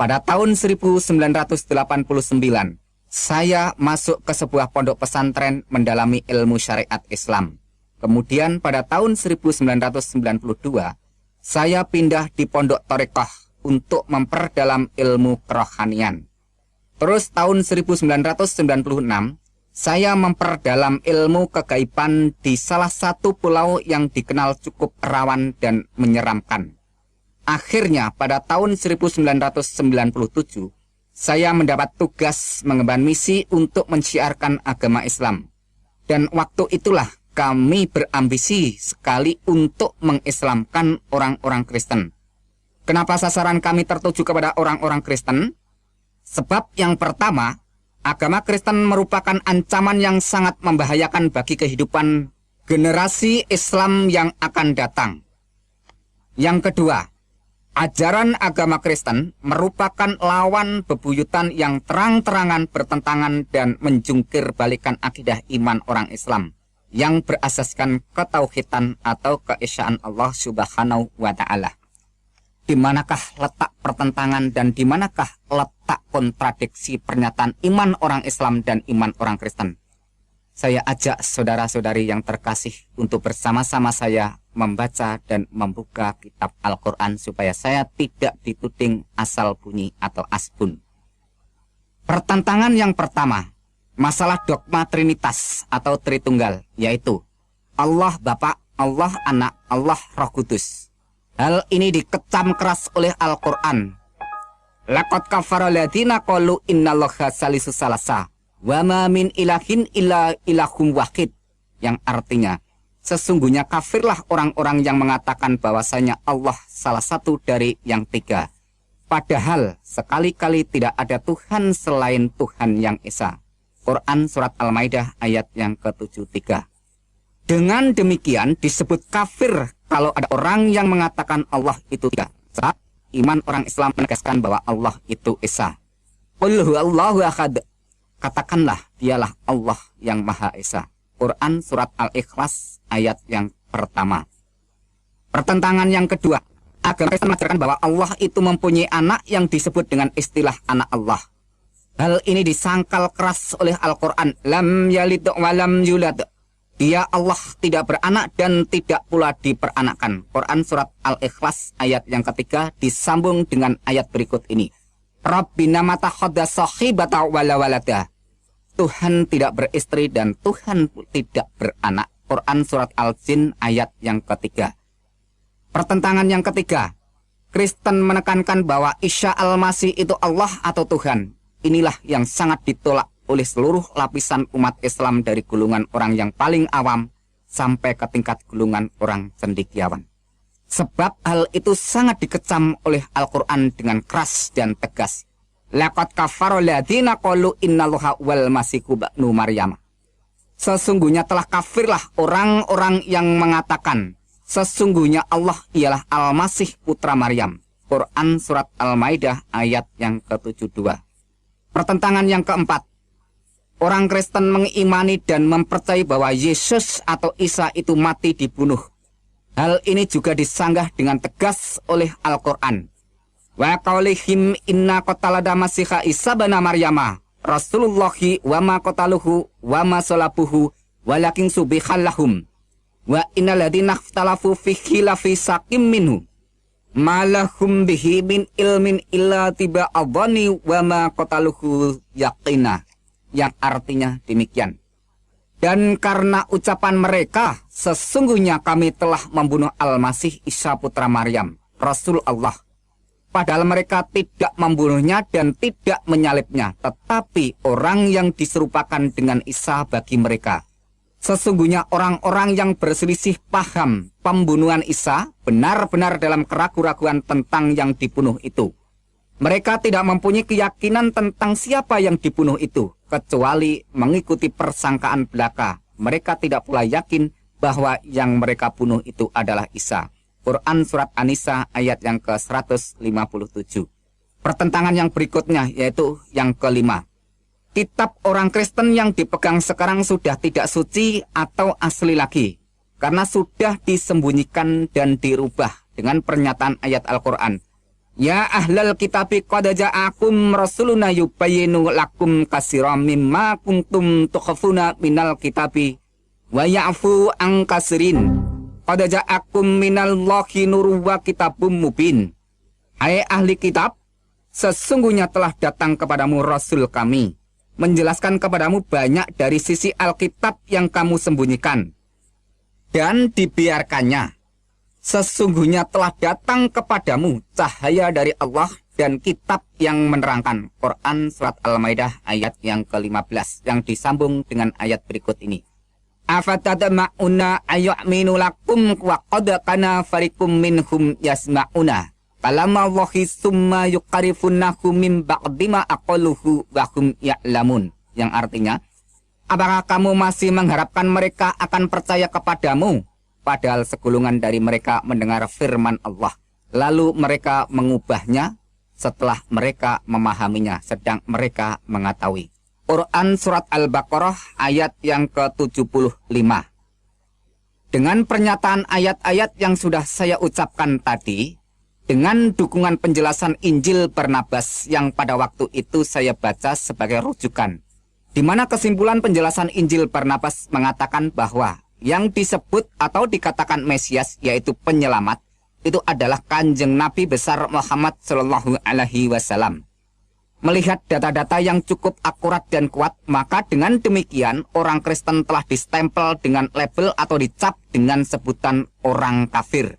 Pada tahun 1989, saya masuk ke sebuah pondok pesantren mendalami ilmu syariat Islam. Kemudian pada tahun 1992, saya pindah di pondok Thariqah untuk memperdalam ilmu kerohanian. Terus tahun 1996, saya memperdalam ilmu kegaiban di salah satu pulau yang dikenal cukup rawan dan menyeramkan. Akhirnya pada tahun 1997, saya mendapat tugas mengemban misi untuk mensiarkan agama Islam. Dan waktu itulah kami berambisi sekali untuk mengislamkan orang-orang Kristen. Kenapa sasaran kami tertuju kepada orang-orang Kristen? Sebab yang pertama, agama Kristen merupakan ancaman yang sangat membahayakan bagi kehidupan generasi Islam yang akan datang. Yang kedua, ajaran agama Kristen merupakan lawan bebuyutan yang terang-terangan bertentangan dan menjungkir balikan akidah iman orang Islam yang berasaskan ketauhidan atau keesaan Allah Subhanahu wa Ta'ala. Di manakah letak pertentangan dan di manakah letak kontradiksi pernyataan iman orang Islam dan iman orang Kristen? Saya ajak saudara-saudari yang terkasih untuk bersama-sama saya membaca dan membuka kitab Al-Quran supaya saya tidak dituding asal bunyi atau asbun. Pertentangan yang pertama, masalah dogma Trinitas atau Tritunggal, yaitu Allah Bapa, Allah Anak, Allah Roh Kudus. Hal ini dikecam keras oleh Al-Quran. Laqad kafara alladziina qalu innallaha salisu salasa wa ma min ilahin illa ilahum wahid, yang artinya sesungguhnya kafirlah orang-orang yang mengatakan bahwasanya Allah salah satu dari yang tiga. Padahal sekali-kali tidak ada Tuhan selain Tuhan yang Esa. Quran Surat Al-Maidah ayat yang ke-73. Dengan demikian disebut kafir kalau ada orang yang mengatakan Allah itu tiga. Sebab iman orang Islam menegaskan bahwa Allah itu Esa. Qul huwallahu ahad. Katakanlah dialah Allah yang Maha Esa. Quran Surat Al-Ikhlas ayat yang pertama. Pertentangan yang kedua, agama Kristen mengajarkan bahwa Allah itu mempunyai anak yang disebut dengan istilah anak Allah. Hal ini disangkal keras oleh Al-Quran. Lam yalid wa lam yulad. Dia Allah tidak beranak dan tidak pula diperanakkan. Quran Surat Al-Ikhlas ayat yang ketiga disambung dengan ayat berikut ini. Rabbina matakhadha sahibata wala walada. Tuhan tidak beristri dan Tuhan tidak beranak. Quran Surat Al-Jin ayat yang ketiga. Pertentangan yang ketiga, Kristen menekankan bahwa Isa Al-Masih itu Allah atau Tuhan. Inilah yang sangat ditolak oleh seluruh lapisan umat Islam dari golongan orang yang paling awam sampai ke tingkat golongan orang cendekiawan. Sebab hal itu sangat dikecam oleh Al-Quran dengan keras dan tegas. Laqad kafara alladziina qalu innallaha wal masihu ibnu Maryam. Sesungguhnya telah kafirlah orang-orang yang mengatakan sesungguhnya Allah ialah Al-Masih putra Maryam. Quran Surat Al-Maidah ayat yang ke-72. Pertentangan yang keempat, orang Kristen mengimani dan mempercayai bahwa Yesus atau Isa itu mati dibunuh. Hal ini juga disanggah dengan tegas oleh Al-Quran. Wa qaulihim inna qatalada masiha Isa bana Maryama Rasulullahi wa ma qataluhu wa ma salabuhu walakin subihal lahum wa innal ladzina ikhtalafu fi khilafi sakim minhu malahum bihi min ilmin illa tiba adhani wa ma qataluhu yaqina, yang artinya demikian. Dan karena ucapan mereka, sesungguhnya kami telah membunuh Al-Masih Isa putra Maryam, Rasul Allah. Padahal mereka tidak membunuhnya dan tidak menyalibnya, tetapi orang yang diserupakan dengan Isa bagi mereka. Sesungguhnya orang-orang yang berselisih paham pembunuhan Isa benar-benar dalam keraguan-raguan tentang yang dibunuh itu. Mereka tidak mempunyai keyakinan tentang siapa yang dibunuh itu, kecuali mengikuti persangkaan belaka. Mereka tidak pula yakin bahwa yang mereka bunuh itu adalah Isa. Quran Surat An-Nisa ayat yang ke-157. Pertentangan yang berikutnya yaitu yang kelima. Kitab orang Kristen yang dipegang sekarang sudah tidak suci atau asli lagi, karena sudah disembunyikan dan dirubah dengan pernyataan ayat Al-Quran. Ya ahlal kitabi qad ja'akum rasuluna yubayyinu lakum katsiran mimma kuntum tukhfuna minal kitabi wa ya'fu an katsirin. Qad ja'akum minallahi nurun wa kitabum mubin. Hai ahli kitab, sesungguhnya telah datang kepadamu rasul kami, menjelaskan kepadamu banyak dari sisi Alkitab yang kamu sembunyikan dan dibiarkannya. Sesungguhnya telah datang kepadamu cahaya dari Allah dan kitab yang menerangkan. Quran Surat Al-Maidah ayat yang ke-15 yang disambung dengan ayat berikut ini. Afatadma'una ayyaminu lakum wa qad kana fariqum minhum yasma'una kalamallahi summa yuqarifunahu min ba'dima aqaluhu wa hum ya'lamun. Yang artinya, apakah kamu masih mengharapkan mereka akan percaya kepadamu? Padahal segolongan dari mereka mendengar firman Allah, lalu mereka mengubahnya setelah mereka memahaminya, sedang mereka mengetahui. Quran Surat Al-Baqarah ayat yang ke-75. Dengan pernyataan ayat-ayat yang sudah saya ucapkan tadi, dengan dukungan penjelasan Injil Barnabas yang pada waktu itu saya baca sebagai rujukan, di mana kesimpulan penjelasan Injil Barnabas mengatakan bahwa yang disebut atau dikatakan Mesias, yaitu penyelamat, itu adalah Kanjeng Nabi besar Muhammad Shallallahu Alaihi Wasallam. Melihat data-data yang cukup akurat dan kuat, maka dengan demikian orang Kristen telah distempel dengan label atau dicap dengan sebutan orang kafir.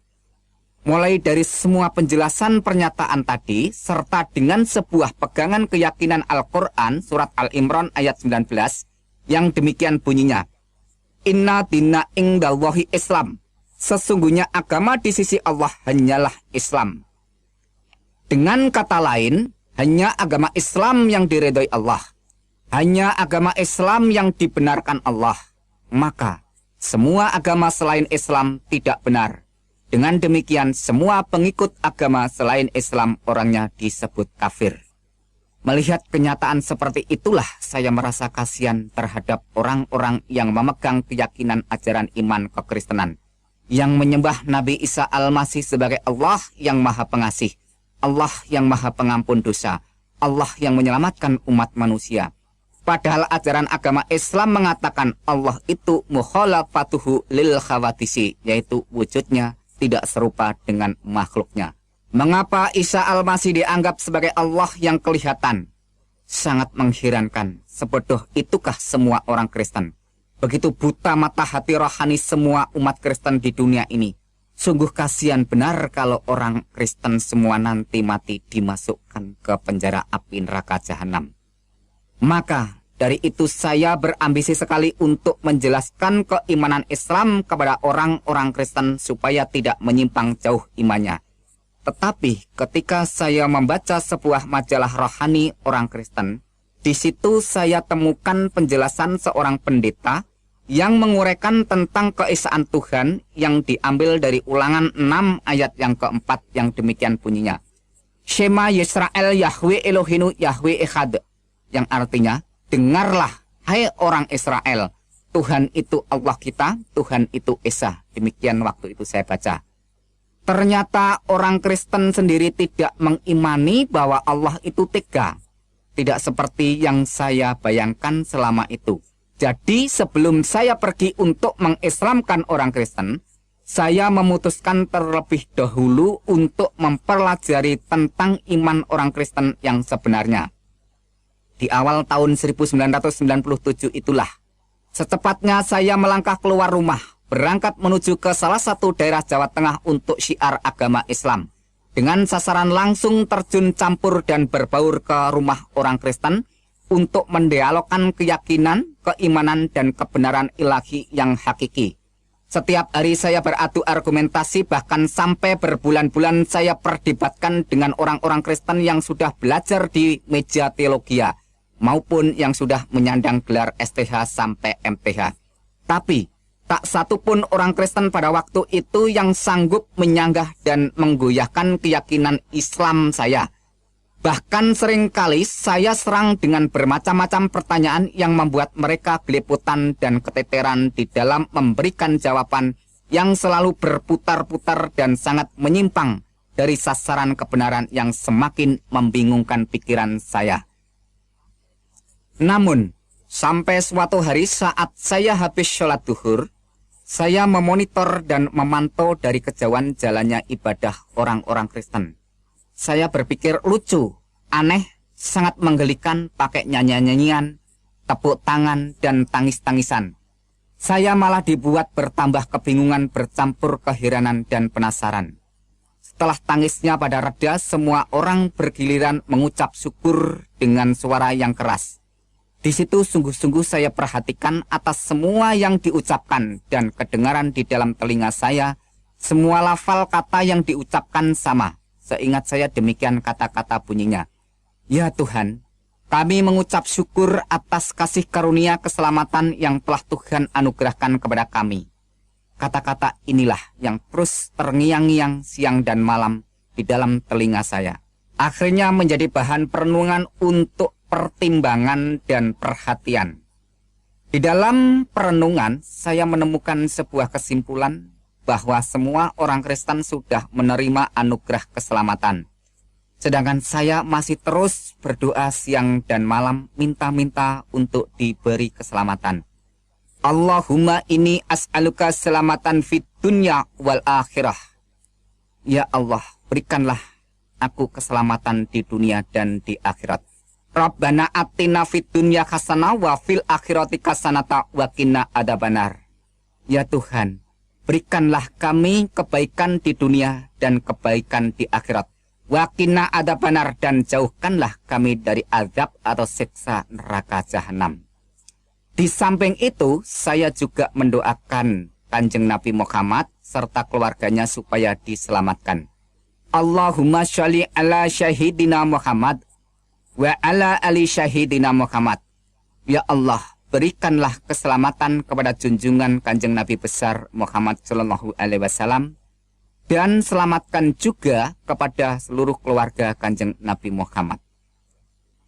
Mulai dari semua penjelasan pernyataan tadi, serta dengan sebuah pegangan keyakinan Al-Quran, Surat Al-Imran ayat 19, yang demikian bunyinya, Inna dina ingdallahi Islam. Sesungguhnya agama di sisi Allah hanyalah Islam. Dengan kata lain, hanya agama Islam yang diridhoi Allah. Hanya agama Islam yang dibenarkan Allah. Maka, semua agama selain Islam tidak benar. Dengan demikian, semua pengikut agama selain Islam orangnya disebut kafir. Melihat kenyataan seperti itulah saya merasa kasihan terhadap orang-orang yang memegang keyakinan ajaran iman kekristenan, yang menyembah Nabi Isa Al-Masih sebagai Allah yang Maha Pengasih, Allah yang Maha Pengampun dosa, Allah yang menyelamatkan umat manusia. Padahal ajaran agama Islam mengatakan Allah itu mukhalafatuhu lil khawatisi, yaitu wujudnya tidak serupa dengan makhluknya. Mengapa Isa Al-Masih dianggap sebagai Allah yang kelihatan? Sangat mengherankan. Sebodoh itukah semua orang Kristen? Begitu buta mata hati rohani semua umat Kristen di dunia ini. Sungguh kasihan benar kalau orang Kristen semua nanti mati dimasukkan ke penjara api neraka jahanam. Maka dari itu saya berambisi sekali untuk menjelaskan keimanan Islam kepada orang-orang Kristen supaya tidak menyimpang jauh imannya. Tetapi ketika saya membaca sebuah majalah rohani orang Kristen, di situ saya temukan penjelasan seorang pendeta yang menguraikan tentang keesaan Tuhan yang diambil dari Ulangan 6 ayat yang keempat yang demikian bunyinya. Shema Yisrael Yahweh Elohinu Yahweh Echad, yang artinya, dengarlah hai orang Israel, Tuhan itu Allah kita, Tuhan itu Esa. Demikian waktu itu saya baca. Ternyata orang Kristen sendiri tidak mengimani bahwa Allah itu tiga. Tidak seperti yang saya bayangkan selama itu. Jadi sebelum saya pergi untuk mengislamkan orang Kristen, saya memutuskan terlebih dahulu untuk mempelajari tentang iman orang Kristen yang sebenarnya. Di awal tahun 1997 itulah, secepatnya saya melangkah keluar rumah, berangkat menuju ke salah satu daerah Jawa Tengah untuk syiar agama Islam, dengan sasaran langsung terjun campur dan berbaur ke rumah orang Kristen untuk mendialogkan keyakinan, keimanan, dan kebenaran ilahi yang hakiki. Setiap hari saya beradu argumentasi, bahkan sampai berbulan-bulan saya perdebatkan dengan orang-orang Kristen yang sudah belajar di meja teologia, maupun yang sudah menyandang gelar STH sampai MTH. Tapi tak satu pun orang Kristen pada waktu itu yang sanggup menyanggah dan menggoyahkan keyakinan Islam saya. Bahkan seringkali saya serang dengan bermacam-macam pertanyaan yang membuat mereka gelepotan dan keteteran di dalam memberikan jawaban yang selalu berputar-putar dan sangat menyimpang dari sasaran kebenaran yang semakin membingungkan pikiran saya. Namun, sampai suatu hari saat saya habis sholat duhur, saya memonitor dan memantau dari kejauhan jalannya ibadah orang-orang Kristen. Saya berpikir lucu, aneh, sangat menggelikan, pakai nyanyian-nyanyian, tepuk tangan, dan tangis-tangisan. Saya malah dibuat bertambah kebingungan, bercampur keheranan dan penasaran. Setelah tangisnya pada reda, semua orang bergiliran mengucap syukur dengan suara yang keras. Di situ sungguh-sungguh saya perhatikan atas semua yang diucapkan dan kedengaran di dalam telinga saya, semua lafal kata yang diucapkan sama. Seingat saya demikian kata-kata bunyinya. Ya Tuhan, kami mengucap syukur atas kasih karunia keselamatan yang telah Tuhan anugerahkan kepada kami. Kata-kata inilah yang terus terngiang-ngiang siang dan malam di dalam telinga saya. Akhirnya menjadi bahan perenungan untuk pertimbangan dan perhatian. Di dalam perenungan, saya menemukan sebuah kesimpulan bahwa semua orang Kristen sudah menerima anugerah keselamatan. Sedangkan saya masih terus berdoa siang dan malam minta-minta untuk diberi keselamatan. Allahumma inni as'aluka selamatan fid dunya wal akhirah. Ya Allah, berikanlah aku keselamatan di dunia dan di akhirat. Rabbana atina fid dunya hasanah wa fil akhirati hasanata wa qina adzabannar. Ya Tuhan, berikanlah kami kebaikan di dunia dan kebaikan di akhirat. Wa qina adzabannar, dan jauhkanlah kami dari azab atau siksa neraka jahanam. Di samping itu, saya juga mendoakan Kanjeng Nabi Muhammad serta keluarganya supaya diselamatkan. Allahumma sholli ala syahidina Muhammad wa ala ali syahidina Muhammad. Ya Allah, berikanlah keselamatan kepada junjungan Kanjeng Nabi besar Muhammad sallallahu alaihi wasallam, dan selamatkan juga kepada seluruh keluarga Kanjeng Nabi Muhammad.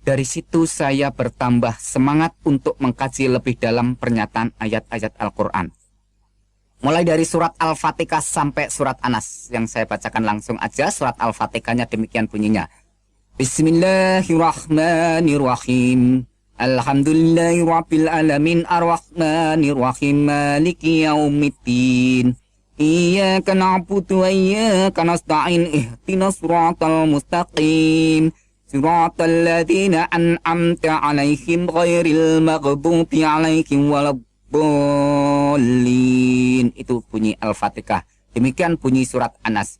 Dari situ saya bertambah semangat untuk mengkaji lebih dalam pernyataan ayat-ayat Al-Quran. Mulai dari surat Al-Fatihah sampai surat Anas. Yang saya bacakan langsung aja surat Al-Fatihahnya, demikian bunyinya. Bismillahirrahmanirrahim. Alhamdulillahirabbil alamin arrahmanirrahim maliki yaumiddin. Iyyaka na'budu wa iyyaka nasta'in ihdinas siratal mustaqim. Siratal ladzina an'amta 'alaihim ghairil maghdubi 'alaihim waladdallin. Itu bunyi Al-Fatihah. Demikian bunyi surat Anas.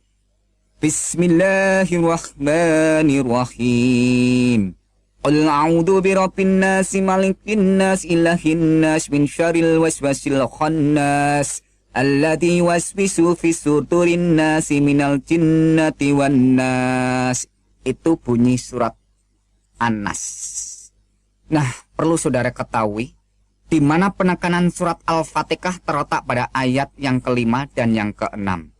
Bismillahirrahmanirrahim. Qul a'udzu birabbin nas, malikin nas, ilahin nas, min syarril waswasil khannas, alladzi yuwaswisu fi sudurin nas minal jinnati wan nas. Itu bunyi surat An-Nas. Nah, perlu saudara ketahui di mana penekanan surat Al-Fatihah terletak pada ayat yang kelima dan yang keenam.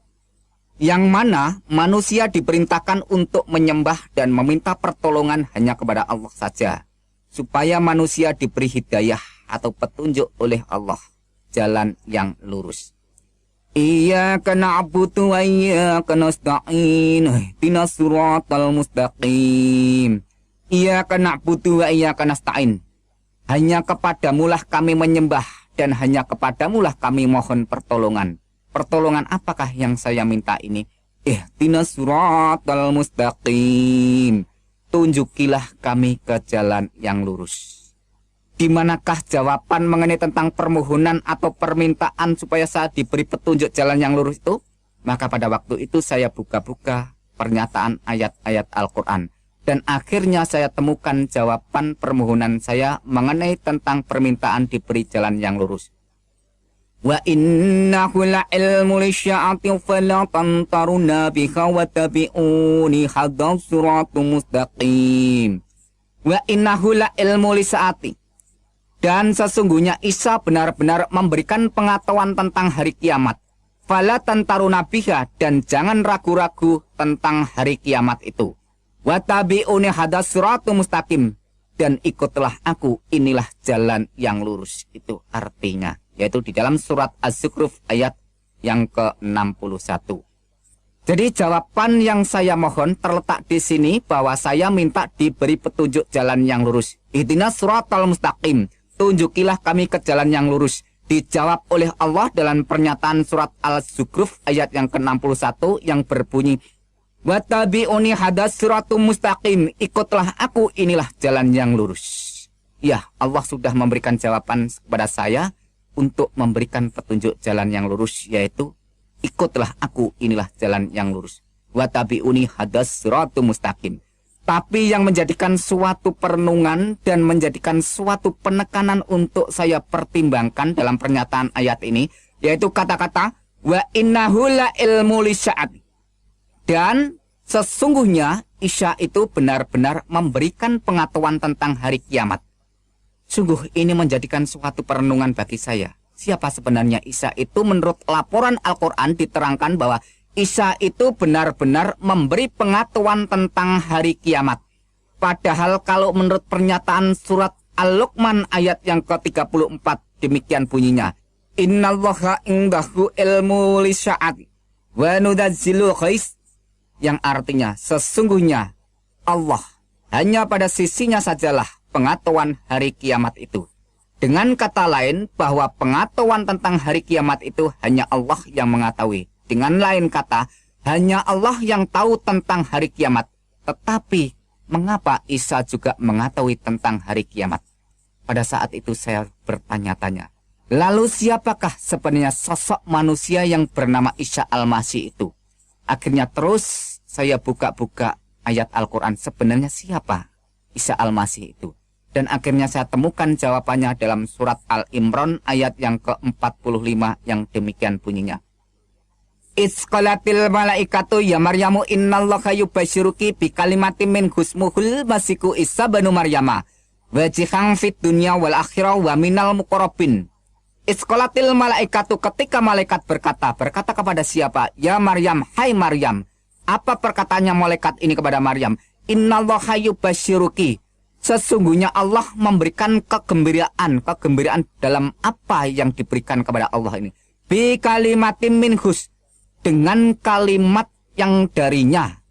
Yang mana manusia diperintahkan untuk menyembah dan meminta pertolongan hanya kepada Allah saja, supaya manusia diberi hidayah atau petunjuk oleh Allah, jalan yang lurus. Iyyaka na'budu wa iyyaka nasta'in, ihdinas siratal mustaqim. Iyyaka na'budu wa iyyaka nasta'in. Hanya kepadamulah kami menyembah dan hanya kepadamulah kami mohon pertolongan. Pertolongan apakah yang saya minta ini? Ihdinas siratal mustaqim. Tunjukilah kami ke jalan yang lurus. Di manakah jawaban mengenai tentang permohonan atau permintaan supaya saya diberi petunjuk jalan yang lurus itu? Maka pada waktu itu saya buka-buka pernyataan ayat-ayat Al-Quran. Dan akhirnya saya temukan jawaban permohonan saya mengenai tentang permintaan diberi jalan yang lurus. Wa innahu la'ilmu lisya'ati fala tantaruna biha wa tabi'uni hadha siratum mustaqim. Wa innahu la'ilmu lisya'ati. Dan sesungguhnya Isa benar-benar memberikan pengetahuan tentang hari kiamat. Fala tantaruna biha, dan jangan ragu-ragu tentang hari kiamat itu. Wa tabi'uni hadha siratum mustaqim. Dan ikutlah aku, inilah jalan yang lurus. Itu artinya, yaitu di dalam surat Az-Zukhruf ayat yang ke-61. Jadi jawaban yang saya mohon terletak di sini bahwa saya minta diberi petunjuk jalan yang lurus. Ihdinas siratal mustaqim. Tunjukilah kami ke jalan yang lurus. Dijawab oleh Allah dalam pernyataan surat Al-Zukhruf ayat yang ke-61 yang berbunyi, Wattabi'uni hadas siratum mustaqim. Ikutlah aku, inilah jalan yang lurus. Ya, Allah sudah memberikan jawaban kepada saya untuk memberikan petunjuk jalan yang lurus, yaitu ikutlah aku, inilah jalan yang lurus. Wattabi'uni hadas siratum mustaqim. Tapi yang menjadikan suatu perenungan dan menjadikan suatu penekanan untuk saya pertimbangkan dalam pernyataan ayat ini, yaitu kata-kata wa innahu la ilmu lisya'at. Dan sesungguhnya Isya itu benar-benar memberikan pengetahuan tentang hari kiamat. Sungguh ini menjadikan suatu perenungan bagi saya. Siapa sebenarnya Isya itu? Menurut laporan Al-Quran diterangkan bahwa Isya itu benar-benar memberi pengetahuan tentang hari kiamat. Padahal kalau menurut pernyataan surat Al-Luqman ayat yang ke-34 demikian bunyinya. Innallaha indahu ilmu lisya'at wa nudazzilu ghais, yang artinya sesungguhnya Allah hanya pada sisinya sajalah pengetahuan hari kiamat itu. Dengan kata lain bahwa pengetahuan tentang hari kiamat itu hanya Allah yang mengetahui. Dengan lain kata, hanya Allah yang tahu tentang hari kiamat. Tetapi, mengapa Isa juga mengetahui tentang hari kiamat? Pada saat itu saya bertanya-tanya, lalu siapakah sebenarnya sosok manusia yang bernama Isa Al-Masih itu? Akhirnya terus saya buka-buka ayat Al-Quran, sebenarnya siapa Isa Al-Masih itu? Dan akhirnya saya temukan jawabannya dalam surat Al-Imran ayat yang ke-45 yang demikian bunyinya. Isqalatil malaikatu ya Maryamu innallaha yubasyiruki bi kalimatin min husmuhul masiku Isa banu Maryama wajihang fit dunya wal akhirah wa minal muqarrabin. Isqalatil malaikatu, ketika malaikat berkata kepada siapa? Ya Maryam, hai Maryam. Apa perkataannya malaikat ini kepada Maryam? Innallaha yubasyiruki. Sesungguhnya Allah memberikan kegembiraan dalam apa yang diberikan kepada Allah ini. Bi kalimatin min dengan kalimat yang darinya.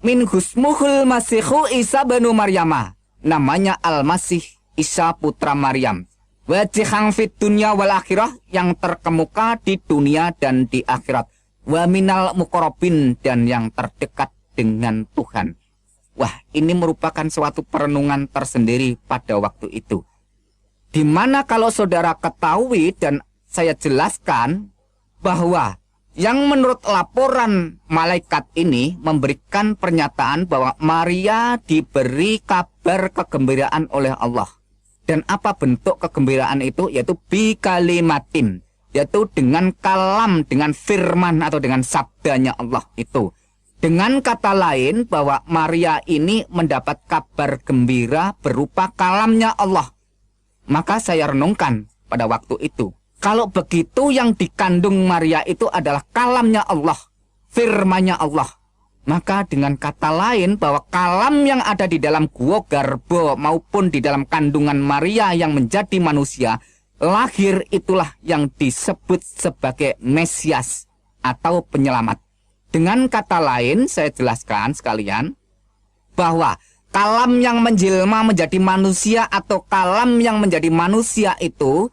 Min husmuhul masihu Isa banu Maryama. Namanya Al-Masih Isa putra Maryam. Wajihang fit dunya wal akhirah, yang terkemuka di dunia dan di akhirat. Wa minal muqarrabin, dan yang terdekat dengan Tuhan. Wah, ini merupakan suatu perenungan tersendiri pada waktu itu. Dimana kalau saudara ketahui dan saya jelaskan bahwa yang menurut laporan malaikat ini memberikan pernyataan bahwa Maria diberi kabar kegembiraan oleh Allah. Dan apa bentuk kegembiraan itu? Yaitu bi kalimatin, yaitu dengan kalam, dengan firman atau dengan sabdanya Allah itu. Dengan kata lain bahwa Maria ini mendapat kabar gembira berupa kalamnya Allah. Maka saya renungkan pada waktu itu, kalau begitu yang dikandung Maria itu adalah kalamnya Allah, firmannya Allah. Maka dengan kata lain bahwa kalam yang ada di dalam gua Garbo maupun di dalam kandungan Maria yang menjadi manusia, lahir itulah yang disebut sebagai Mesias atau penyelamat. Dengan kata lain saya jelaskan sekalian bahwa kalam yang menjelma menjadi manusia atau kalam yang menjadi manusia itu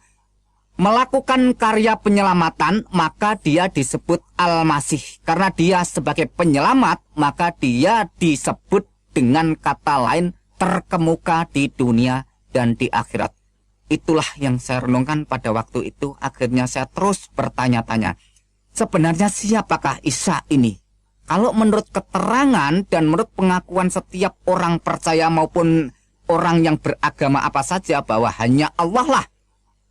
melakukan karya penyelamatan, maka dia disebut Al-Masih. Karena dia sebagai penyelamat, maka dia disebut dengan kata lain terkemuka di dunia dan di akhirat. Itulah yang saya renungkan pada waktu itu. Akhirnya saya terus bertanya-tanya, sebenarnya siapakah Isa ini? Kalau menurut keterangan dan menurut pengakuan setiap orang percaya maupun orang yang beragama apa saja, bahwa hanya Allah lah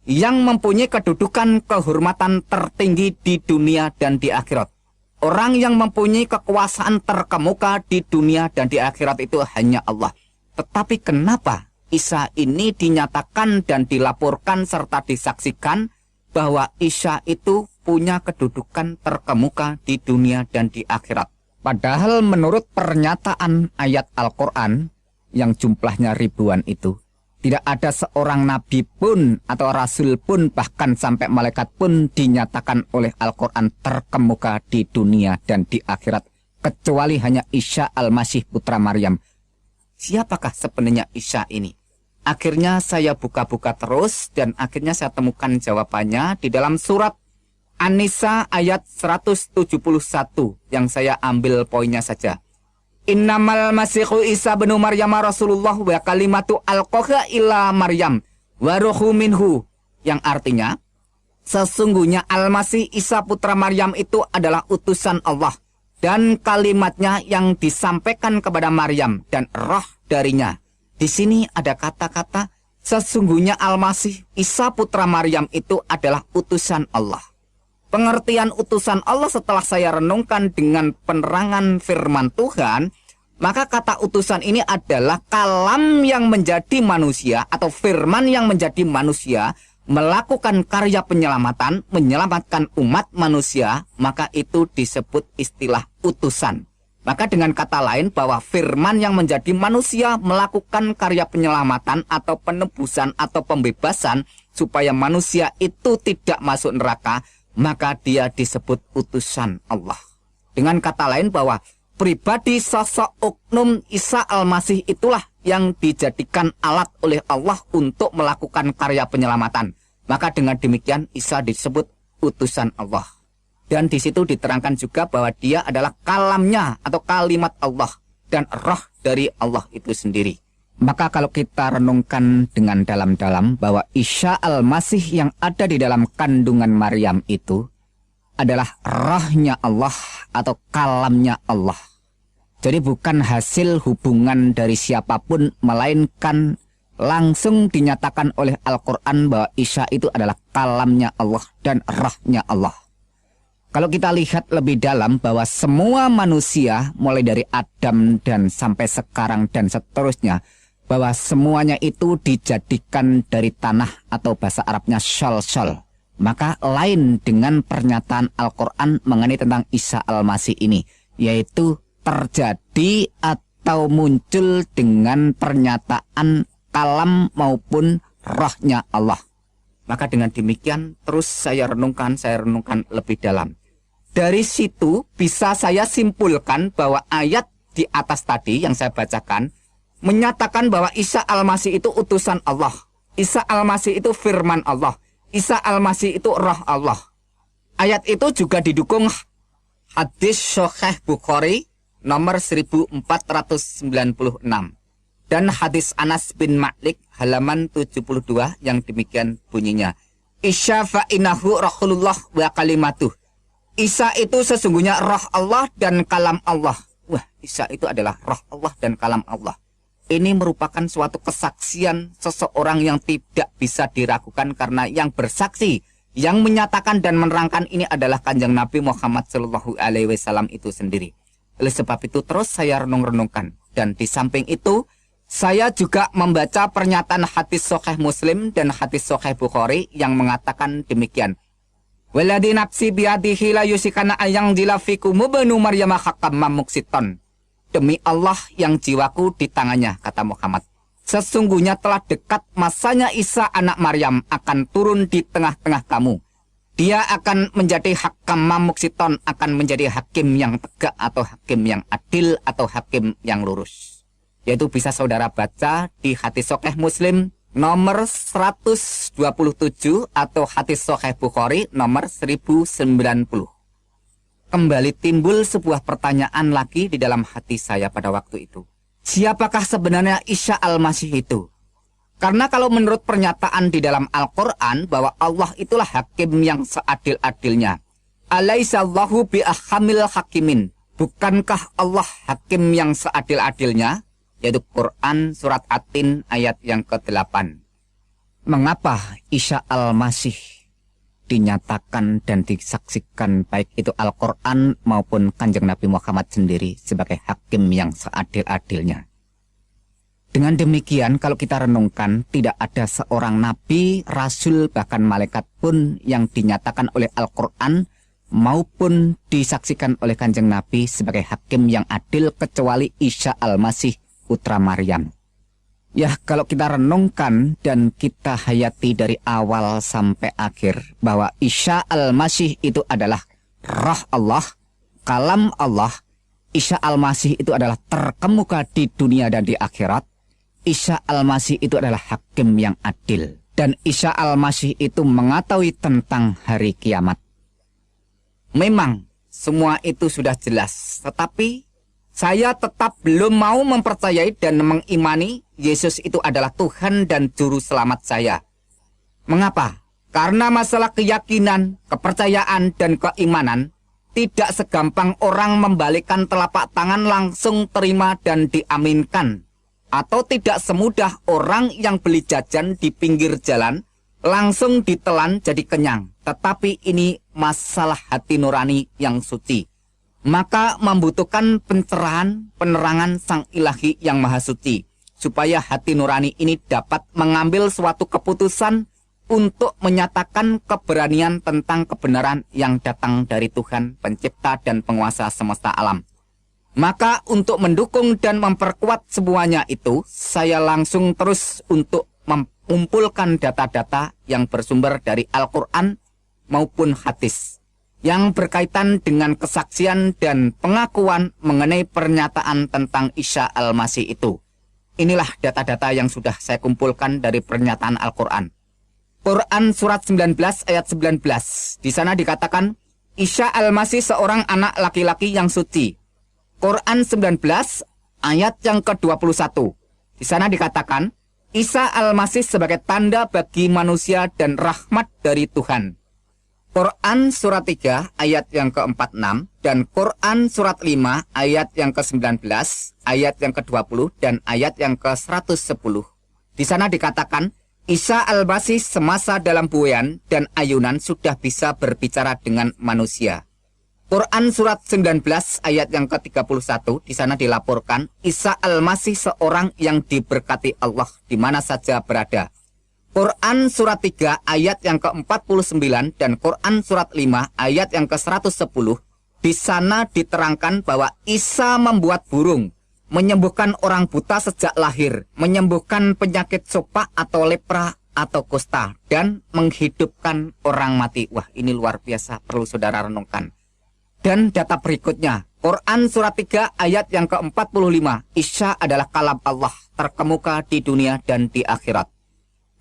yang mempunyai kedudukan kehormatan tertinggi di dunia dan di akhirat. Orang yang mempunyai kekuasaan terkemuka di dunia dan di akhirat itu hanya Allah. Tetapi kenapa Isa ini dinyatakan dan dilaporkan serta disaksikan bahwa Isa itu punya kedudukan terkemuka di dunia dan di akhirat? Padahal menurut pernyataan ayat Al-Quran yang jumlahnya ribuan itu, Tidak ada seorang nabi pun atau rasul pun bahkan sampai malaikat pun dinyatakan oleh Al-Quran terkemuka di dunia dan di akhirat kecuali hanya Isa Al-Masih putra Maryam. Siapakah sebenarnya Isa ini? Akhirnya saya buka-buka terus dan akhirnya saya temukan jawabannya di dalam surat An-Nisa ayat 171 yang saya ambil poinnya saja. Innamal masihu Isa bin Maryam Rasulullah wa kalimatu alqaha ila Maryam wa ruhu minhu, yang artinya sesungguhnya Al-Masih Isa putra Maryam itu adalah utusan Allah dan kalimatnya yang disampaikan kepada Maryam dan roh darinya. Di sini ada kata-kata sesungguhnya Al-Masih Isa putra Maryam itu adalah utusan Allah. Pengertian utusan Allah setelah saya renungkan dengan penerangan firman Tuhan, maka kata utusan ini adalah kalam yang menjadi manusia atau firman yang menjadi manusia melakukan karya penyelamatan, menyelamatkan umat manusia, maka itu disebut istilah utusan. Maka dengan kata lain bahwa firman yang menjadi manusia melakukan karya penyelamatan atau penebusan atau pembebasan supaya manusia itu tidak masuk neraka, maka dia disebut utusan Allah. Dengan kata lain bahwa pribadi sosok oknum Isa Al-Masih itulah yang dijadikan alat oleh Allah untuk melakukan karya penyelamatan. Maka dengan demikian Isa disebut utusan Allah. Dan di situ diterangkan juga bahwa dia adalah kalamnya atau kalimat Allah dan roh dari Allah itu sendiri. Maka kalau kita renungkan dengan dalam-dalam bahwa Isa Al-Masih yang ada di dalam kandungan Maryam itu adalah rohnya Allah atau kalamnya Allah. Jadi bukan hasil hubungan dari siapapun, melainkan langsung dinyatakan oleh Al-Quran bahwa Isa itu adalah kalamnya Allah dan rohnya Allah. Kalau kita lihat lebih dalam bahwa semua manusia mulai dari Adam dan sampai sekarang dan seterusnya, bahwa semuanya itu dijadikan dari tanah atau bahasa Arabnya syol-syol. Maka lain dengan pernyataan Al-Quran mengenai tentang Isa Al-Masih ini, yaitu terjadi atau muncul dengan pernyataan kalam maupun rohnya Allah. Maka dengan demikian terus saya renungkan lebih dalam. Dari situ bisa saya simpulkan bahwa ayat di atas tadi yang saya bacakan menyatakan bahwa Isa Al-Masih itu utusan Allah. Isa Al-Masih itu firman Allah. Isa Al-Masih itu roh Allah. Ayat itu juga didukung hadis Sahih Bukhari nomor 1496 dan hadis Anas bin Malik halaman 72 yang demikian bunyinya. Isa fa'inahu Rasulullah wa kalimatuh. Isa itu sesungguhnya roh Allah dan kalam Allah. Wah, Isa itu adalah roh Allah dan kalam Allah. Ini merupakan suatu kesaksian seseorang yang tidak bisa diragukan karena yang bersaksi, yang menyatakan dan menerangkan ini adalah Kanjeng Nabi Muhammad SAW itu sendiri. Oleh sebab itu terus saya renung-renungkan. Dan di samping itu, saya juga membaca pernyataan hadis Sahih Muslim dan hadis Sahih Bukhari yang mengatakan demikian. Waladi nafsi biadihi la yusikana ayang dilafiku mubanu Maryam hakam mamuksiton. Demi Allah yang jiwaku di tangannya, kata Muhammad. Sesungguhnya telah dekat masanya Isa anak Maryam akan turun di tengah-tengah kamu. Dia akan menjadi hakam mamuksiton, akan menjadi hakim yang tegak atau hakim yang adil atau hakim yang lurus. Yaitu bisa saudara baca di hadis Sahih Muslim nomor 127 atau hadis Sahih Bukhari nomor 1090. Kembali timbul sebuah pertanyaan lagi di dalam hati saya pada waktu itu. Siapakah sebenarnya Isa Al-Masih itu? Karena kalau menurut pernyataan di dalam Al-Quran bahwa Allah itulah hakim yang seadil-adilnya. Alaihissallahu bi'ahamil hakimin. Bukankah Allah hakim yang seadil-adilnya? Yaitu Quran surat At-Tin ayat yang ke-8. Mengapa Isa Al-Masih dinyatakan dan disaksikan baik itu Al-Quran maupun Kanjeng Nabi Muhammad sendiri sebagai hakim yang seadil-adilnya? Dengan demikian kalau kita renungkan, tidak ada seorang nabi, rasul, bahkan malaikat pun yang dinyatakan oleh Al-Quran maupun disaksikan oleh Kanjeng Nabi sebagai hakim yang adil kecuali Isa Al-Masih putra Maryam. Ya, kalau kita renungkan dan kita hayati dari awal sampai akhir bahwa Isa al-Masih itu adalah roh Allah, kalam Allah. Isa al-Masih itu adalah terkemuka di dunia dan di akhirat. Isa al-Masih itu adalah hakim yang adil. Dan Isa al-Masih itu mengetahui tentang hari kiamat. Memang semua itu sudah jelas, tetapi saya tetap belum mau mempercayai dan mengimani Yesus itu adalah Tuhan dan Juru Selamat saya. Mengapa? Karena masalah keyakinan, kepercayaan, dan keimanan tidak segampang orang membalikkan telapak tangan langsung terima dan diaminkan. Atau tidak semudah orang yang beli jajan di pinggir jalan langsung ditelan jadi kenyang. Tetapi ini masalah hati nurani yang suci. Maka membutuhkan pencerahan, penerangan Sang Ilahi yang Maha Suci, supaya hati nurani ini dapat mengambil suatu keputusan untuk menyatakan keberanian tentang kebenaran yang datang dari Tuhan, pencipta dan penguasa semesta alam. Maka untuk mendukung dan memperkuat semuanya itu, saya langsung terus untuk mengumpulkan data-data yang bersumber dari Al-Quran maupun hadis, yang berkaitan dengan kesaksian dan pengakuan mengenai pernyataan tentang Isa al-Masih itu. Inilah data-data yang sudah saya kumpulkan dari pernyataan Al-Quran. Quran surat 19 ayat 19. Di sana dikatakan, Isa al-Masih seorang anak laki-laki yang suci. Quran 19 ayat yang ke-21. Di sana dikatakan, Isa al-Masih sebagai tanda bagi manusia dan rahmat dari Tuhan. Quran surat 3 ayat yang ke-46 dan Quran surat 5 ayat yang ke-19, ayat yang ke-20 dan ayat yang ke-110. Di sana dikatakan, Isa al-Masih semasa dalam buayan dan ayunan sudah bisa berbicara dengan manusia. Quran surat 19 ayat yang ke-31, di sana dilaporkan Isa al-Masih seorang yang diberkati Allah di mana saja berada. Quran surat 3 ayat yang ke-49 dan Quran surat 5 ayat yang ke-110, di sana diterangkan bahwa Isa membuat burung, menyembuhkan orang buta sejak lahir, menyembuhkan penyakit sopak atau lepra atau kusta, dan menghidupkan orang mati. Wah, ini luar biasa, perlu saudara renungkan. Dan data berikutnya, Quran surat 3 ayat yang ke-45, Isa adalah kalam Allah, terkemuka di dunia dan di akhirat.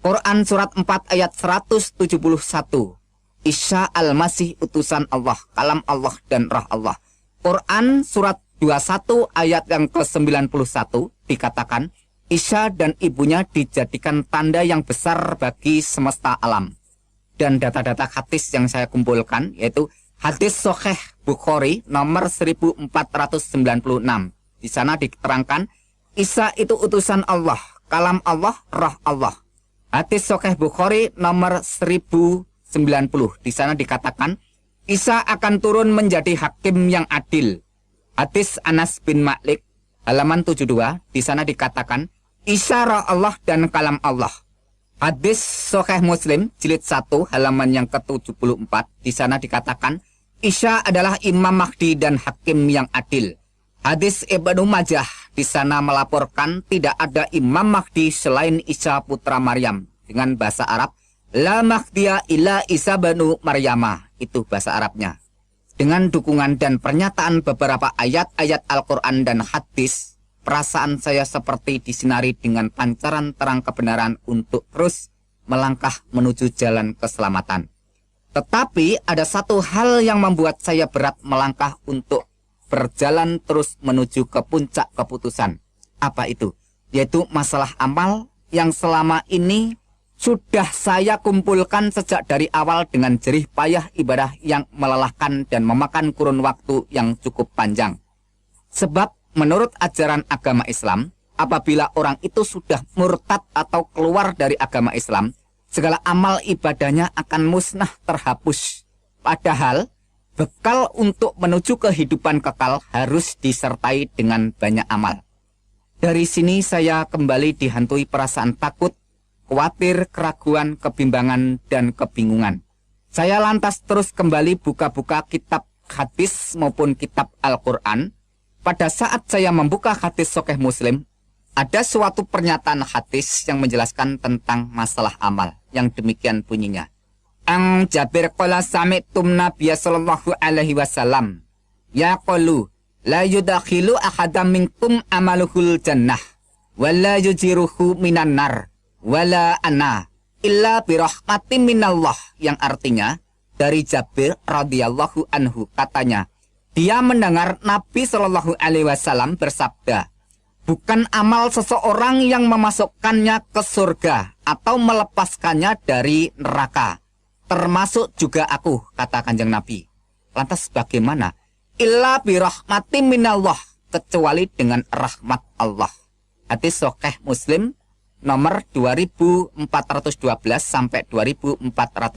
Quran surat 4 ayat 171, Isa al-Masih utusan Allah, kalam Allah dan roh Allah. Quran surat 21 ayat yang ke-91 dikatakan, Isa dan ibunya dijadikan tanda yang besar bagi semesta alam. Dan data-data hadis yang saya kumpulkan, yaitu hadis Sahih Bukhari nomor 1496. Di sana diterangkan, Isa itu utusan Allah, kalam Allah, roh Allah. Hadis Sahih Bukhari nomor 1090. Di sana dikatakan, Isa akan turun menjadi hakim yang adil. Hadis Anas bin Malik halaman 72. Di sana dikatakan, Isa roh Allah dan kalam Allah. Hadis Sahih Muslim jilid 1 halaman yang ke-74. Di sana dikatakan, Isa adalah Imam Mahdi dan hakim yang adil. Hadis Ibnu Majah di sana melaporkan tidak ada Imam Mahdi selain Isa putra Maryam. Dengan bahasa Arab, La Mahdiya illa Isa banu Maryama. Itu bahasa Arabnya. Dengan dukungan dan pernyataan beberapa ayat-ayat Al-Quran dan hadis, perasaan saya seperti disinari dengan pancaran terang kebenaran untuk terus melangkah menuju jalan keselamatan. Tetapi ada satu hal yang membuat saya berat melangkah untuk berjalan terus menuju ke puncak keputusan. Apa itu? Yaitu masalah amal yang selama ini sudah saya kumpulkan sejak dari awal dengan jerih payah ibadah yang melelahkan dan memakan kurun waktu yang cukup panjang. Sebab menurut ajaran agama Islam, apabila orang itu sudah murtad atau keluar dari agama Islam, segala amal ibadahnya akan musnah, terhapus. Padahal bekal untuk menuju kehidupan kekal harus disertai dengan banyak amal. Dari sini saya kembali dihantui perasaan takut, khawatir, keraguan, kebimbangan, dan kebingungan. Saya lantas terus kembali buka-buka kitab hadis maupun kitab Al-Quran. Pada saat saya membuka hadis Sahih Muslim, Ada suatu pernyataan hadis yang menjelaskan tentang masalah amal yang demikian bunyinya. Ang Jabir qala sami'tum Nabiya sallallahu alaihi wasallam yaqulu la yudakhilu ahadam minkum amaluhul jannah wala yujiruhu minan nar wala ana illa birahmatin minallah, yang artinya dari Jabir radhiyallahu anhu katanya, dia mendengar Nabi Shallallahu alaihi wasallam bersabda, bukan amal seseorang yang memasukkannya ke surga atau melepaskannya dari neraka, termasuk juga aku, kata Kanjeng Nabi. Lantas bagaimana? Illa birahmatin minallah, kecuali dengan rahmat Allah. Hadis Sahih Muslim nomor 2412 sampai 2414.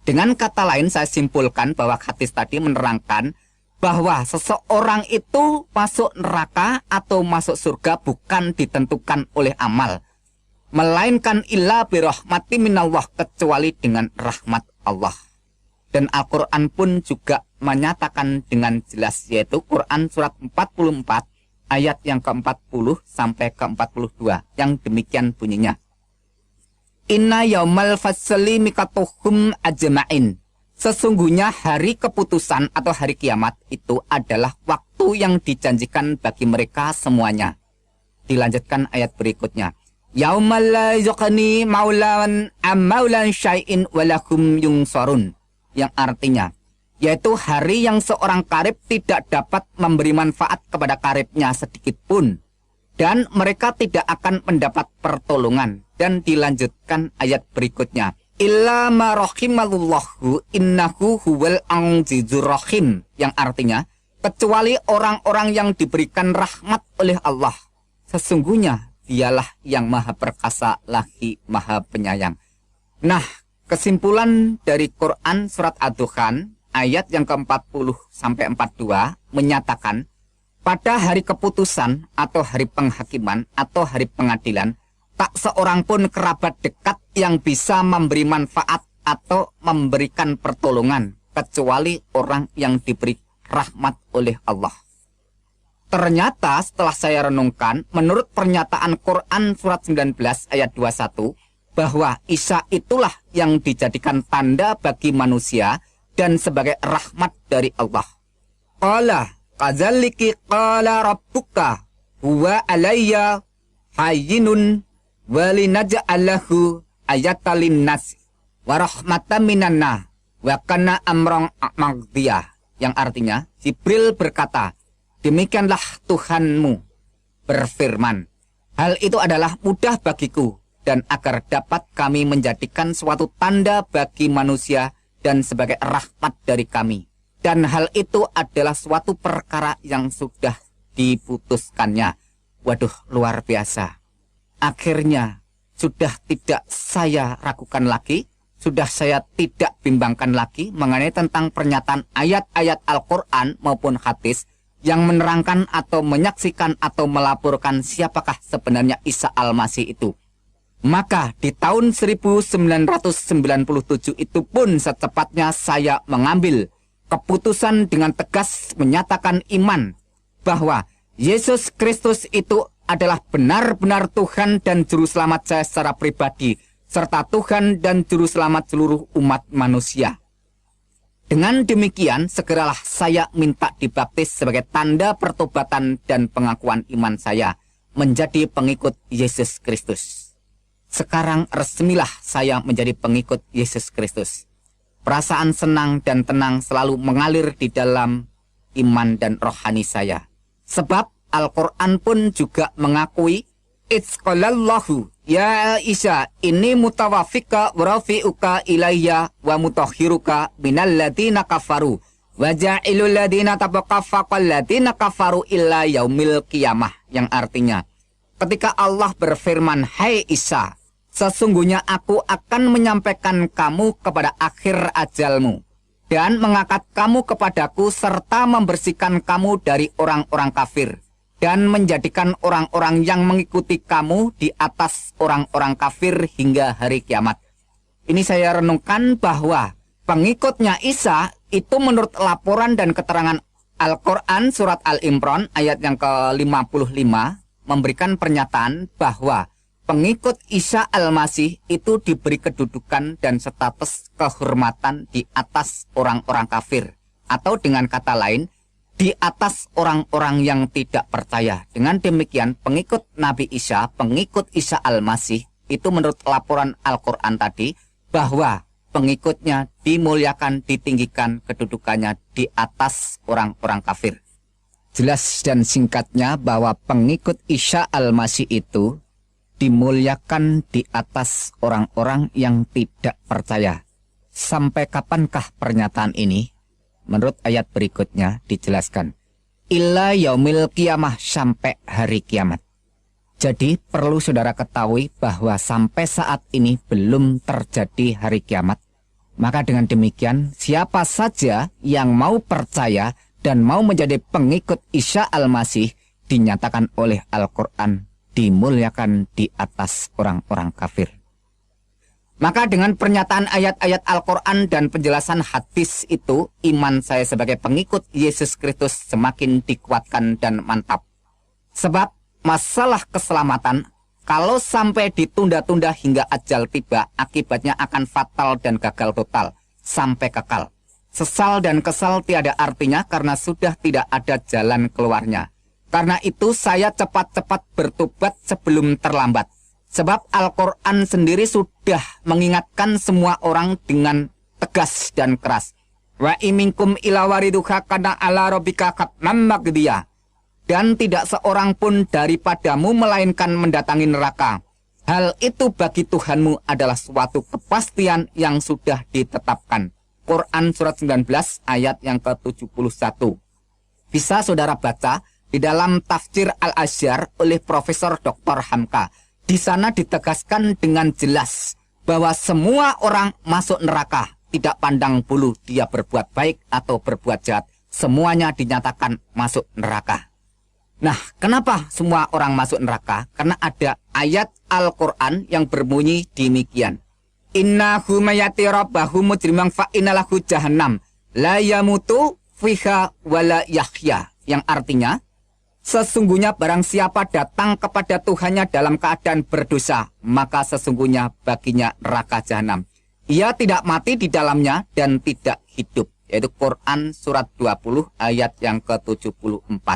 Dengan kata lain, saya simpulkan bahwa hadis tadi menerangkan bahwa seseorang itu masuk neraka atau masuk surga bukan ditentukan oleh amal, melainkan illa birahmati minallah, kecuali dengan rahmat Allah. Dan Al-Quran pun juga menyatakan dengan jelas, yaitu Quran surat 44 ayat yang ke-40 sampai ke-42 yang demikian bunyinya. Inna yaumal fasli mikatuhum ajma'in. Sesungguhnya hari keputusan atau hari kiamat itu adalah waktu yang dijanjikan bagi mereka semuanya. Dilanjutkan ayat berikutnya. Yaumal la yuqni maulan amaulan syai'in walahum yungsarun. Yang artinya, yaitu hari yang seorang karib tidak dapat memberi manfaat kepada karibnya sedikit pun, dan mereka tidak akan mendapat pertolongan. Dan dilanjutkan ayat berikutnya, illa ma rahimallahu innahu huwal azizur rahim, yang artinya kecuali orang-orang yang diberikan rahmat oleh Allah, sesungguhnya dialah yang maha perkasa lagi maha penyayang. Nah, kesimpulan dari Quran surat Ad-Dukhan ayat yang ke-40 sampai 42 menyatakan pada hari keputusan atau hari penghakiman atau hari pengadilan, tak seorang pun kerabat dekat yang bisa memberi manfaat atau memberikan pertolongan kecuali orang yang diberi rahmat oleh Allah. Ternyata setelah saya renungkan, menurut pernyataan Quran surat 19 ayat 21, bahwa Isa itulah yang dijadikan tanda bagi manusia dan sebagai rahmat dari Allah. Qala kadzalika qala rabbuka huwa alayya hayyinun walinaj'alahu ayatalin nas wa rahmatan minanna wa kana amran maqdiyah, yang artinya Jibril berkata, demikianlah Tuhanmu berfirman, hal itu adalah mudah bagiku, dan agar dapat kami menjadikan suatu tanda bagi manusia dan sebagai rahmat dari kami, dan hal itu adalah suatu perkara yang sudah diputuskannya. Waduh, luar biasa. Akhirnya sudah tidak saya ragukan lagi, sudah saya tidak bimbangkan lagi mengenai tentang pernyataan ayat-ayat Al-Quran maupun hadis yang menerangkan atau menyaksikan atau melaporkan siapakah sebenarnya Isa Al-Masih itu. Maka di tahun 1997 itu pun secepatnya saya mengambil keputusan dengan tegas menyatakan iman bahwa Yesus Kristus itu adalah benar-benar Tuhan dan Juru Selamat saya secara pribadi, serta Tuhan dan Juru Selamat seluruh umat manusia. Dengan demikian, segeralah saya minta dibaptis sebagai tanda pertobatan dan pengakuan iman saya menjadi pengikut Yesus Kristus. Sekarang resmilah saya menjadi pengikut Yesus Kristus. Perasaan senang dan tenang selalu mengalir di dalam iman dan rohani saya. Sebab Al-Quran pun juga mengakui, Itzqalallahu ya Isa ini mutawafika warafi'uka ilayya wa mutahhiruka minal ladina kafaru wa ja'ilul ladina tabaqafaqal ladina kafaru illa yaumil qiyamah, yang artinya ketika Allah berfirman, hai Isa, sesungguhnya aku akan menyampaikan kamu kepada akhir ajalmu dan mengangkat kamu kepadaku serta membersihkan kamu dari orang-orang kafir dan menjadikan orang-orang yang mengikuti kamu di atas orang-orang kafir hingga hari kiamat. Ini saya renungkan bahwa pengikutnya Isa itu menurut laporan dan keterangan Al-Quran surat Al-Imran ayat yang ke-55 memberikan pernyataan bahwa pengikut Isa Al-Masih itu diberi kedudukan dan status kehormatan di atas orang-orang kafir. Atau dengan kata lain, di atas orang-orang yang tidak percaya. Dengan demikian, pengikut Nabi Isa, pengikut Isa Al-Masih, itu menurut laporan Al-Quran tadi, bahwa pengikutnya dimuliakan, ditinggikan kedudukannya di atas orang-orang kafir. Jelas dan singkatnya bahwa pengikut Isa Al-Masih itu dimuliakan di atas orang-orang yang tidak percaya. Sampai kapankah pernyataan ini? Menurut ayat berikutnya dijelaskan, illa yaumil qiyamah, sampai hari kiamat. Jadi perlu saudara ketahui bahwa sampai saat ini belum terjadi hari kiamat. Maka dengan demikian, siapa saja yang mau percaya dan mau menjadi pengikut Isa Al-Masih dinyatakan oleh Al-Quran dimuliakan di atas orang-orang kafir. Maka dengan pernyataan ayat-ayat Al-Quran dan penjelasan hadis itu, iman saya sebagai pengikut Yesus Kristus semakin dikuatkan dan mantap. Sebab masalah keselamatan, kalau sampai ditunda-tunda hingga ajal tiba, akibatnya akan fatal dan gagal total, sampai kekal. Sesal dan kesal tiada artinya karena sudah tidak ada jalan keluarnya. Karena itu saya cepat-cepat bertobat sebelum terlambat. Sebab Al-Quran sendiri sudah mengingatkan semua orang dengan tegas dan keras. Wa iminkum ila wariduha kana ala rabbika qatman magdiya. Dan tidak seorang pun daripadamu melainkan mendatangi neraka. Hal itu bagi Tuhanmu adalah suatu kepastian yang sudah ditetapkan. Quran surat 19 ayat yang ke-71. Bisa saudara baca di dalam tafsir Al-Azhar oleh Profesor Dr. Hamka. Di sana ditegaskan dengan jelas bahwa semua orang masuk neraka, tidak pandang bulu dia berbuat baik atau berbuat jahat. Semuanya dinyatakan masuk neraka. Nah, kenapa semua orang masuk neraka? Karena ada ayat Al-Quran yang berbunyi demikian. Innahu mayati rabbahu mujrimang fa innalahu jahannam la yamutu fiha wala yahya. Yang artinya, sesungguhnya barang siapa datang kepada Tuhannya dalam keadaan berdosa, maka sesungguhnya baginya neraka jahanam. Ia tidak mati di dalamnya dan tidak hidup. Yaitu Quran surat 20 ayat yang ke-74.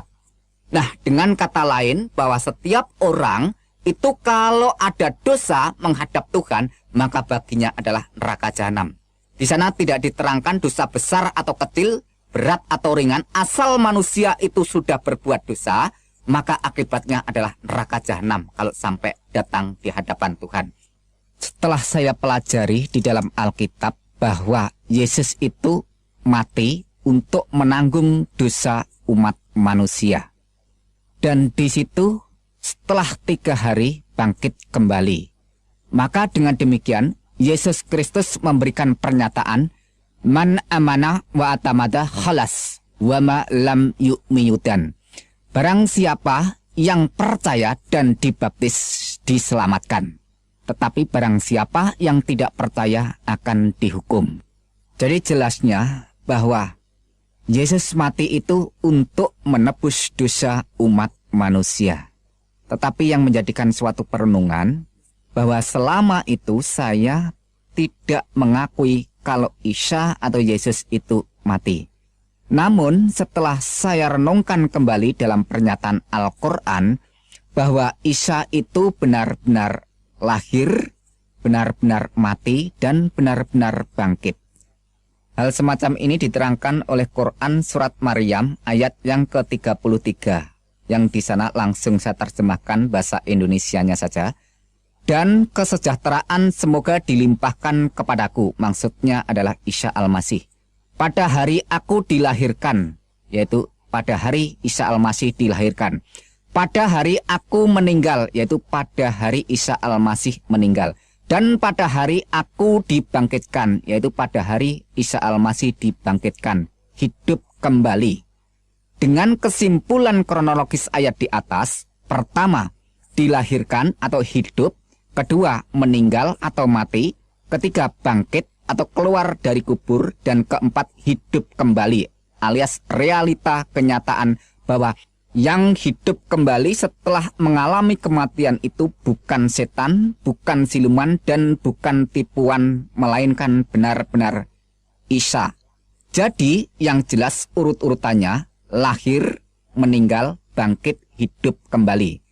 Nah, dengan kata lain bahwa setiap orang itu kalau ada dosa menghadap Tuhan, maka baginya adalah neraka jahanam. Di sana tidak diterangkan dosa besar atau kecil, berat atau ringan, asal manusia itu sudah berbuat dosa, maka akibatnya adalah neraka jahanam kalau sampai datang di hadapan Tuhan. Setelah saya pelajari di dalam Alkitab bahwa Yesus itu mati untuk menanggung dosa umat manusia. Dan di situ setelah 3 hari bangkit kembali. Maka dengan demikian Yesus Kristus memberikan pernyataan, man amana wa atamada khalas wa ma lam yu'miyudan. Barang siapa yang percaya dan dibaptis diselamatkan. Tetapi barang siapa yang tidak percaya akan dihukum. Jadi jelasnya bahwa Yesus mati itu untuk menebus dosa umat manusia. Tetapi yang menjadikan suatu perenungan bahwa selama itu saya tidak mengakui kalau Isa atau Yesus itu mati. Namun setelah saya renungkan kembali dalam pernyataan Al-Quran bahwa Isa itu benar-benar lahir, benar-benar mati, dan benar-benar bangkit. Hal semacam ini diterangkan oleh Quran surat Maryam ayat yang ke-33. Yang di sana langsung saya terjemahkan bahasa Indonesianya saja. Dan kesejahteraan semoga dilimpahkan kepadaku. Maksudnya adalah Isa Al-Masih. Pada hari aku dilahirkan, yaitu pada hari Isa Al-Masih dilahirkan. Pada hari aku meninggal, yaitu pada hari Isa Al-Masih meninggal. Dan pada hari aku dibangkitkan, yaitu pada hari Isa Al-Masih dibangkitkan, hidup kembali. Dengan kesimpulan kronologis ayat di atas, pertama, dilahirkan atau hidup, kedua, meninggal atau mati, ketiga, bangkit atau keluar dari kubur, dan keempat, hidup kembali, alias realita kenyataan bahwa Yang hidup kembali setelah mengalami kematian itu bukan setan, bukan siluman, dan bukan tipuan, melainkan benar-benar Isa. Jadi yang jelas urut-urutannya lahir, meninggal, bangkit, hidup kembali.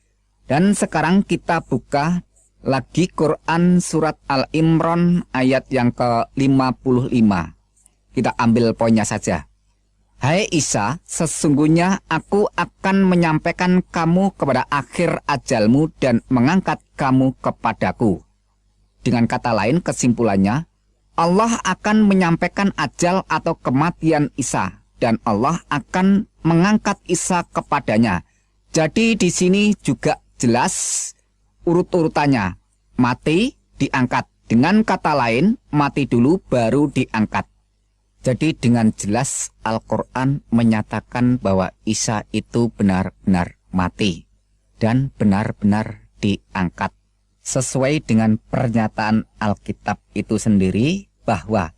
Dan sekarang kita buka lagi Quran surat Al-Imran ayat yang ke-55. Kita ambil poinnya saja. Hai Isa, sesungguhnya aku akan menyampaikan kamu kepada akhir ajalmu dan mengangkat kamu kepadaku. Dengan kata lain, kesimpulannya, Allah akan menyampaikan ajal atau kematian Isa dan Allah akan mengangkat Isa kepadanya. Jadi di sini juga jelas urut-urutannya. Mati, diangkat. Dengan kata lain, mati dulu baru diangkat. Jadi dengan jelas Al-Quran menyatakan bahwa Isa itu benar-benar mati dan benar-benar diangkat. Sesuai dengan pernyataan Alkitab itu sendiri bahwa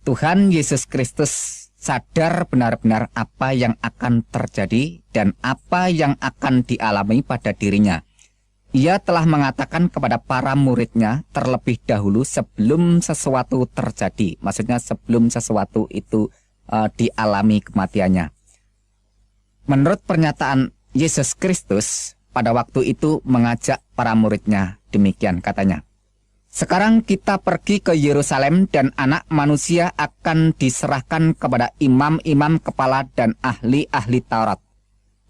Tuhan Yesus Kristus sadar benar-benar apa yang akan terjadi dan apa yang akan dialami pada dirinya. Ia telah mengatakan kepada para muridnya terlebih dahulu sebelum sesuatu terjadi. Maksudnya sebelum sesuatu itu dialami kematiannya. Menurut pernyataan Yesus Kristus, pada waktu itu mengajak para muridnya, demikian katanya. Sekarang kita pergi ke Yerusalem dan anak manusia akan diserahkan kepada imam-imam kepala dan ahli-ahli Taurat.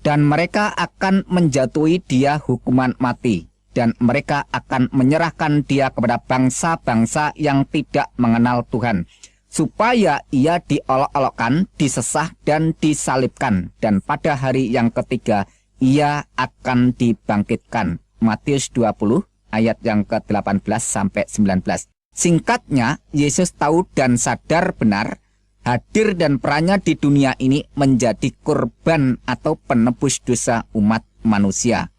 Dan mereka akan menjatuhi dia hukuman mati. Dan mereka akan menyerahkan dia kepada bangsa-bangsa yang tidak mengenal Tuhan. Supaya ia diolok-olokkan, disesah, dan disalibkan. Dan pada hari yang ketiga, ia akan dibangkitkan. Matius 20 ayat yang ke-18 sampai 19. Singkatnya, Yesus tahu dan sadar benar hadir dan perannya di dunia ini menjadi korban atau penebus dosa umat manusia.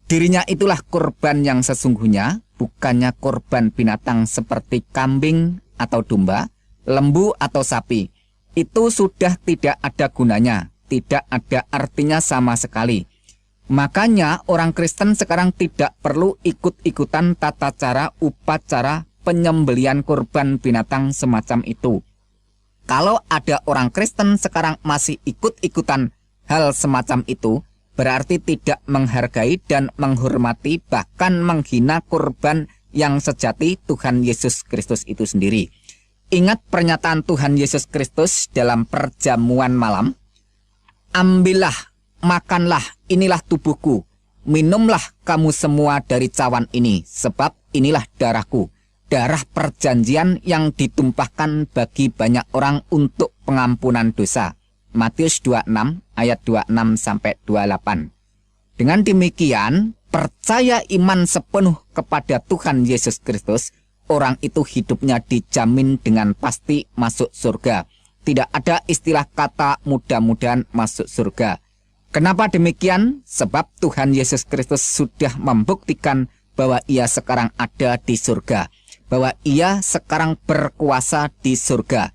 Dirinya itulah korban yang sesungguhnya, bukannya korban binatang seperti kambing atau domba, lembu atau sapi. Itu sudah tidak ada gunanya, tidak ada artinya sama sekali. Makanya orang Kristen sekarang tidak perlu ikut-ikutan tata cara upacara penyembelian korban binatang semacam itu. Kalau ada orang Kristen sekarang masih ikut-ikutan hal semacam itu, berarti tidak menghargai dan menghormati bahkan menghina korban yang sejati Tuhan Yesus Kristus itu sendiri. Ingat pernyataan Tuhan Yesus Kristus dalam perjamuan malam. Ambillah, makanlah, inilah tubuhku. Minumlah kamu semua dari cawan ini, sebab inilah darahku. Darah perjanjian yang ditumpahkan bagi banyak orang untuk pengampunan dosa. Matius 26 ayat 26 sampai 28. Dengan demikian, percaya iman sepenuh kepada Tuhan Yesus Kristus, orang itu hidupnya dijamin dengan pasti masuk surga. Tidak ada istilah kata mudah-mudahan masuk surga. Kenapa demikian? Sebab Tuhan Yesus Kristus sudah membuktikan bahwa ia sekarang ada di surga. Bahwa ia sekarang berkuasa di surga.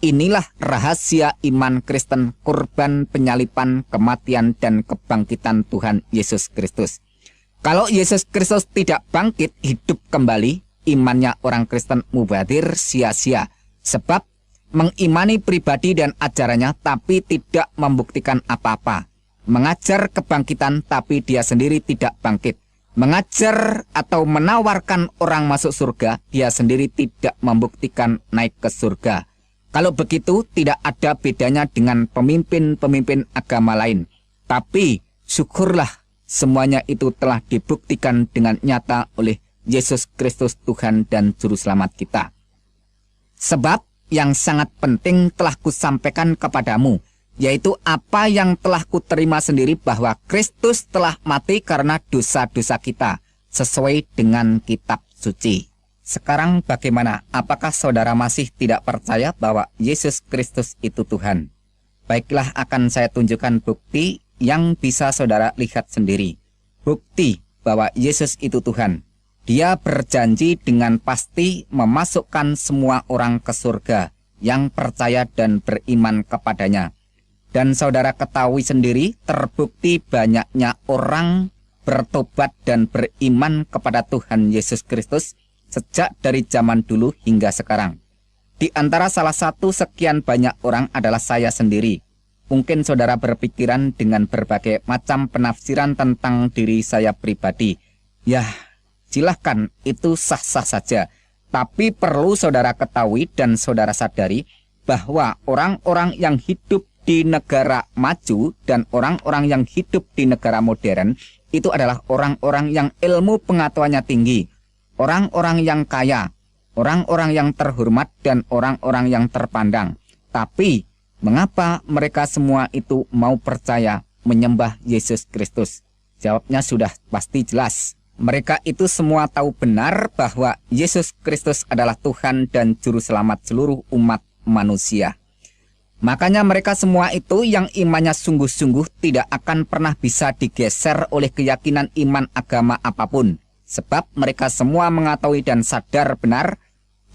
Inilah rahasia iman Kristen, korban penyalipan, kematian, dan kebangkitan Tuhan Yesus Kristus. Kalau Yesus Kristus tidak bangkit hidup kembali, imannya orang Kristen mubazir sia-sia. Sebab mengimani pribadi dan ajarannya tapi tidak membuktikan apa-apa. Mengajar kebangkitan tapi dia sendiri tidak bangkit. Mengajar atau menawarkan orang masuk surga, dia sendiri tidak membuktikan naik ke surga. Kalau begitu, tidak ada bedanya dengan pemimpin-pemimpin agama lain. Tapi, syukurlah semuanya itu telah dibuktikan dengan nyata oleh Yesus Kristus Tuhan dan Juru Selamat kita. Sebab yang sangat penting telah kusampaikan kepadamu, yaitu apa yang telah kuterima sendiri bahwa Kristus telah mati karena dosa-dosa kita, sesuai dengan kitab suci. Sekarang bagaimana? Apakah saudara masih tidak percaya bahwa Yesus Kristus itu Tuhan? Baiklah, akan saya tunjukkan bukti yang bisa saudara lihat sendiri. Bukti bahwa Yesus itu Tuhan. Dia berjanji dengan pasti memasukkan semua orang ke surga yang percaya dan beriman kepadanya. Dan saudara ketahui sendiri, terbukti banyaknya orang bertobat dan beriman kepada Tuhan Yesus Kristus sejak dari zaman dulu hingga sekarang. Di antara salah satu sekian banyak orang adalah saya sendiri. Mungkin saudara berpikiran dengan berbagai macam penafsiran tentang diri saya pribadi. Ya, silahkan, itu sah-sah saja. Tapi perlu saudara ketahui dan saudara sadari bahwa orang-orang yang hidup di negara maju dan orang-orang yang hidup di negara modern itu adalah orang-orang yang ilmu pengetahuannya tinggi, orang-orang yang kaya, orang-orang yang terhormat dan orang-orang yang terpandang. Tapi mengapa mereka semua itu mau percaya menyembah Yesus Kristus? Jawabnya sudah pasti jelas. Mereka itu semua tahu benar bahwa Yesus Kristus adalah Tuhan dan Juru Selamat seluruh umat manusia. Makanya mereka semua itu yang imannya sungguh-sungguh tidak akan pernah bisa digeser oleh keyakinan iman agama apapun. Sebab mereka semua mengetahui dan sadar benar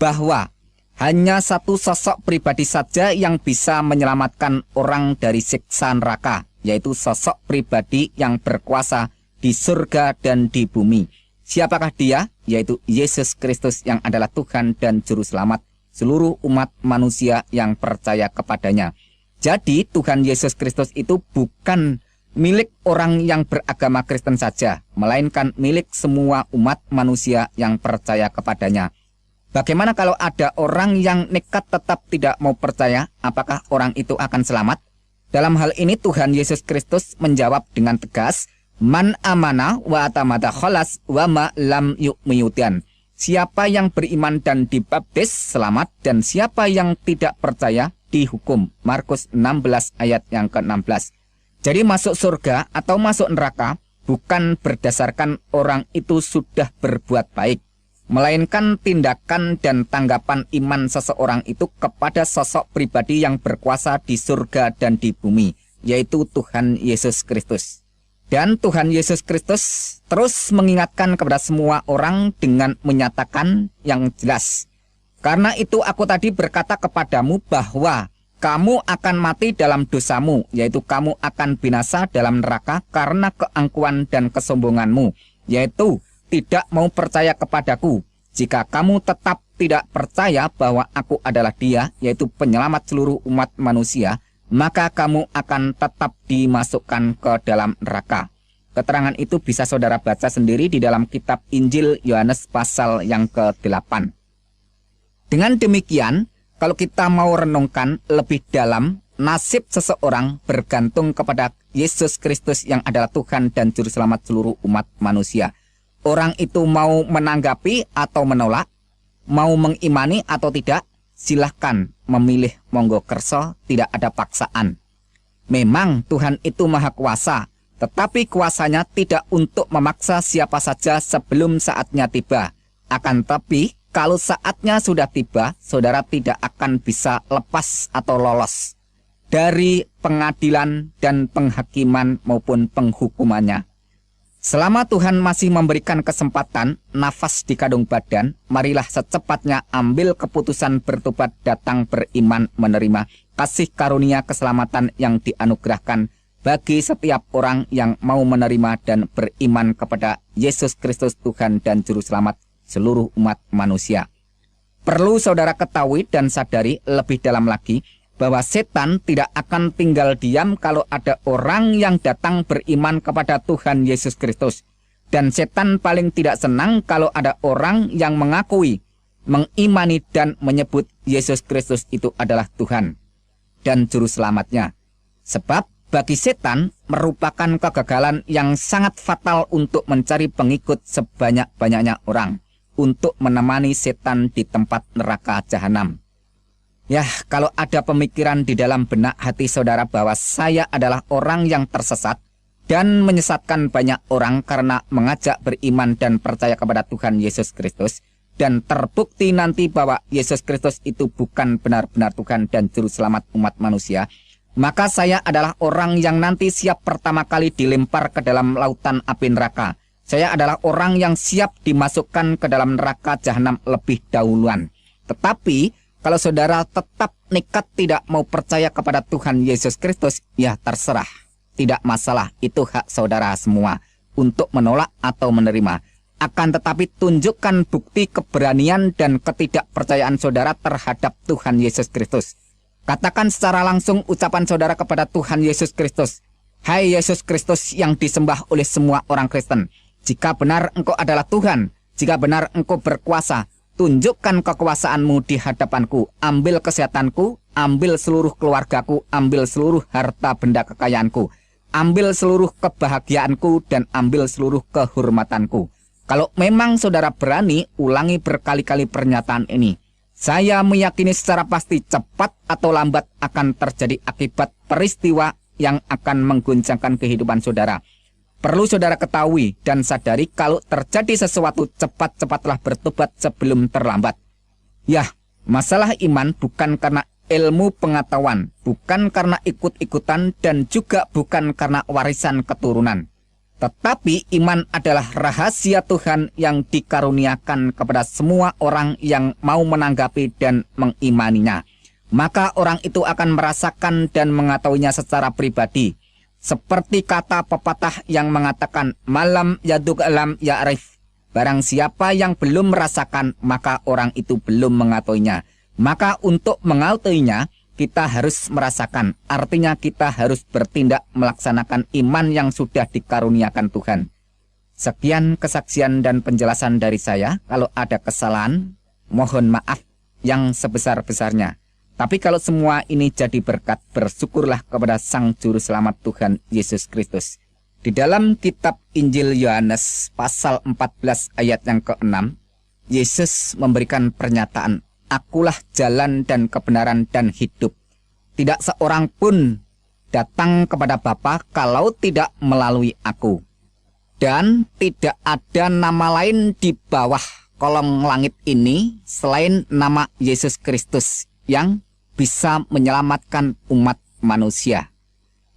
bahwa hanya satu sosok pribadi saja yang bisa menyelamatkan orang dari siksa neraka, yaitu sosok pribadi yang berkuasa di surga dan di bumi. Siapakah dia? Yaitu Yesus Kristus yang adalah Tuhan dan Juru Selamat seluruh umat manusia yang percaya kepadanya. Jadi Tuhan Yesus Kristus itu bukan milik orang yang beragama Kristen saja, melainkan milik semua umat manusia yang percaya kepadanya. Bagaimana kalau ada orang yang nekat tetap tidak mau percaya? Apakah orang itu akan selamat? Dalam hal ini Tuhan Yesus Kristus menjawab dengan tegas, "Man amana wa atamada khalas wa ma lam yu'miyudan." Siapa yang beriman dan dibaptis selamat, dan siapa yang tidak percaya dihukum. Markus 16 ayat yang ke-16. Jadi masuk surga atau masuk neraka bukan berdasarkan orang itu sudah berbuat baik, melainkan tindakan dan tanggapan iman seseorang itu kepada sosok pribadi yang berkuasa di surga dan di bumi, yaitu Tuhan Yesus Kristus. Dan Tuhan Yesus Kristus terus mengingatkan kepada semua orang dengan menyatakan yang jelas. Karena itu aku tadi berkata kepadamu bahwa kamu akan mati dalam dosamu, yaitu kamu akan binasa dalam neraka karena keangkuhan dan kesombonganmu, yaitu tidak mau percaya kepadaku. Jika kamu tetap tidak percaya bahwa aku adalah Dia, yaitu penyelamat seluruh umat manusia, maka kamu akan tetap dimasukkan ke dalam neraka. Keterangan itu bisa saudara baca sendiri di dalam kitab Injil Yohanes pasal yang ke-8. Dengan demikian, kalau kita mau renungkan lebih dalam, nasib seseorang bergantung kepada Yesus Kristus yang adalah Tuhan dan Juru Selamat seluruh umat manusia. Orang itu mau menanggapi atau menolak, mau mengimani atau tidak, silahkan memilih, monggo kerso, tidak ada paksaan. Memang Tuhan itu maha kuasa, tetapi kuasanya tidak untuk memaksa siapa saja sebelum saatnya tiba. Akan tetapi, kalau saatnya sudah tiba, saudara tidak akan bisa lepas atau lolos dari pengadilan dan penghakiman maupun penghukumannya. Selama Tuhan masih memberikan kesempatan, nafas di kandung badan, marilah secepatnya ambil keputusan bertobat, datang beriman, menerima kasih karunia keselamatan yang dianugerahkan bagi setiap orang yang mau menerima dan beriman kepada Yesus Kristus Tuhan dan Juru Selamat seluruh umat manusia. Perlu saudara ketahui dan sadari lebih dalam lagi bahwa setan tidak akan tinggal diam kalau ada orang yang datang beriman kepada Tuhan Yesus Kristus. Dan setan paling tidak senang kalau ada orang yang mengakui, mengimani dan menyebut Yesus Kristus itu adalah Tuhan dan Juru Selamatnya. Sebab bagi setan merupakan kegagalan yang sangat fatal untuk mencari pengikut sebanyak-banyaknya orang untuk menemani setan di tempat neraka jahanam. Ya, kalau ada pemikiran di dalam benak hati saudara bahwa saya adalah orang yang tersesat dan menyesatkan banyak orang karena mengajak beriman dan percaya kepada Tuhan Yesus Kristus, dan terbukti nanti bahwa Yesus Kristus itu bukan benar-benar Tuhan dan Juru Selamat umat manusia, maka saya adalah orang yang nanti siap pertama kali dilempar ke dalam lautan api neraka. Saya adalah orang yang siap dimasukkan ke dalam neraka jahanam lebih dahuluan. Tetapi kalau saudara tetap nekat tidak mau percaya kepada Tuhan Yesus Kristus, ya terserah. Tidak masalah, itu hak saudara semua untuk menolak atau menerima. Akan tetapi tunjukkan bukti keberanian dan ketidakpercayaan saudara terhadap Tuhan Yesus Kristus. Katakan secara langsung ucapan saudara kepada Tuhan Yesus Kristus. Hai Yesus Kristus yang disembah oleh semua orang Kristen, jika benar Engkau adalah Tuhan, jika benar Engkau berkuasa, tunjukkan kekuasaanmu di hadapanku, ambil kesehatanku, ambil seluruh keluargaku, ambil seluruh harta benda kekayaanku, ambil seluruh kebahagiaanku, dan ambil seluruh kehormatanku. Kalau memang saudara berani, ulangi berkali-kali pernyataan ini. Saya meyakini secara pasti cepat atau lambat akan terjadi akibat peristiwa yang akan mengguncangkan kehidupan saudara. Perlu saudara ketahui dan sadari kalau terjadi sesuatu, cepat-cepatlah bertobat sebelum terlambat. Ya, masalah iman bukan karena ilmu pengetahuan, bukan karena ikut-ikutan, dan juga bukan karena warisan keturunan. Tetapi iman adalah rahasia Tuhan yang dikaruniakan kepada semua orang yang mau menanggapi dan mengimaninya. Maka orang itu akan merasakan dan mengetahuinya secara pribadi. Seperti kata pepatah yang mengatakan, malam yaduk alam ya'rif. Barang siapa yang belum merasakan, maka orang itu belum mengetahuinya. Maka untuk mengetahuinya, kita harus merasakan. Artinya kita harus bertindak melaksanakan iman yang sudah dikaruniakan Tuhan. Sekian kesaksian dan penjelasan dari saya. Kalau ada kesalahan, mohon maaf yang sebesar-besarnya. Tapi kalau semua ini jadi berkat, bersyukurlah kepada Sang Juru Selamat Tuhan Yesus Kristus. Di dalam kitab Injil Yohanes pasal 14 ayat yang ke-6, Yesus memberikan pernyataan, Akulah jalan dan kebenaran dan hidup. Tidak seorang pun datang kepada Bapa kalau tidak melalui aku. Dan tidak ada nama lain di bawah kolong langit ini selain nama Yesus Kristus yang bisa menyelamatkan umat manusia.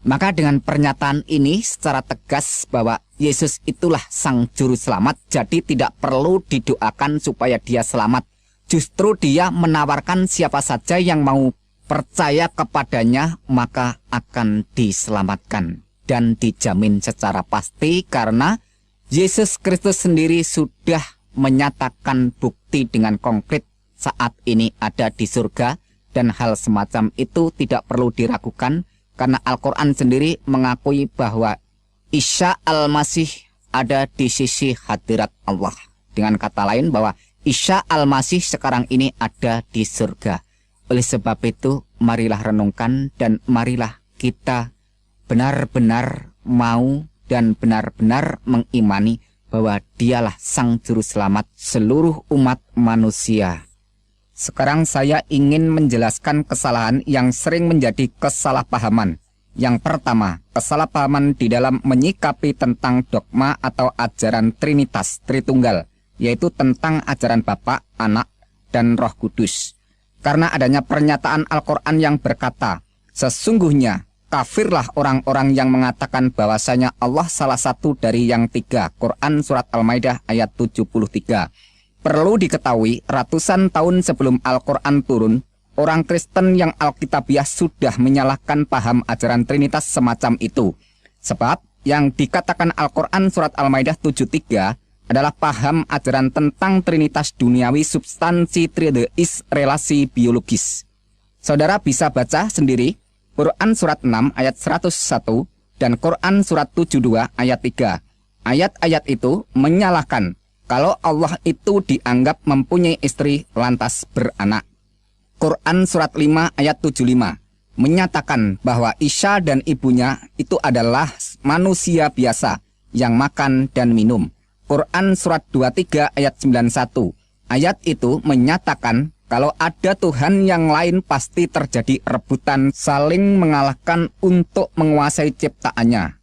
Maka dengan pernyataan ini secara tegas bahwa Yesus itulah Sang Juru Selamat, jadi tidak perlu didoakan supaya dia selamat. Justru dia menawarkan siapa saja yang mau percaya kepadanya maka akan diselamatkan dan dijamin secara pasti karena Yesus Kristus sendiri sudah menyatakan bukti dengan konkret saat ini ada di surga, dan hal semacam itu tidak perlu diragukan karena Al-Quran sendiri mengakui bahwa Isa Al-Masih ada di sisi hadirat Allah. Dengan kata lain bahwa Isa Al-Masih sekarang ini ada di surga. Oleh sebab itu, marilah renungkan dan marilah kita benar-benar mau dan benar-benar mengimani bahwa dialah Sang Juru Selamat seluruh umat manusia. Sekarang saya ingin menjelaskan kesalahan yang sering menjadi kesalahpahaman. Yang pertama, kesalahpahaman di dalam menyikapi tentang dogma atau ajaran Trinitas Tritunggal, yaitu tentang ajaran Bapa, Anak, dan Roh Kudus. Karena adanya pernyataan Al-Quran yang berkata, sesungguhnya kafirlah orang-orang yang mengatakan bahwasanya Allah salah satu dari yang tiga. Quran Surat Al-Maidah ayat 73. Perlu diketahui, ratusan tahun sebelum Al-Quran turun, orang Kristen yang Alkitabiah sudah menyalahkan paham ajaran Trinitas semacam itu. Sebab yang dikatakan Al-Quran Surat Al-Maidah 73 adalah paham ajaran tentang Trinitas duniawi substansi trideis relasi biologis. Saudara bisa baca sendiri Quran Surat 6 ayat 101 dan Quran Surat 72 ayat 3. Ayat-ayat itu menyalahkan kalau Allah itu dianggap mempunyai istri lantas beranak. Quran Surat 5 ayat 75 menyatakan bahwa Isa dan ibunya itu adalah manusia biasa yang makan dan minum. Quran Surat 23 ayat 91. Ayat itu menyatakan kalau ada Tuhan yang lain pasti terjadi rebutan saling mengalahkan untuk menguasai ciptaannya.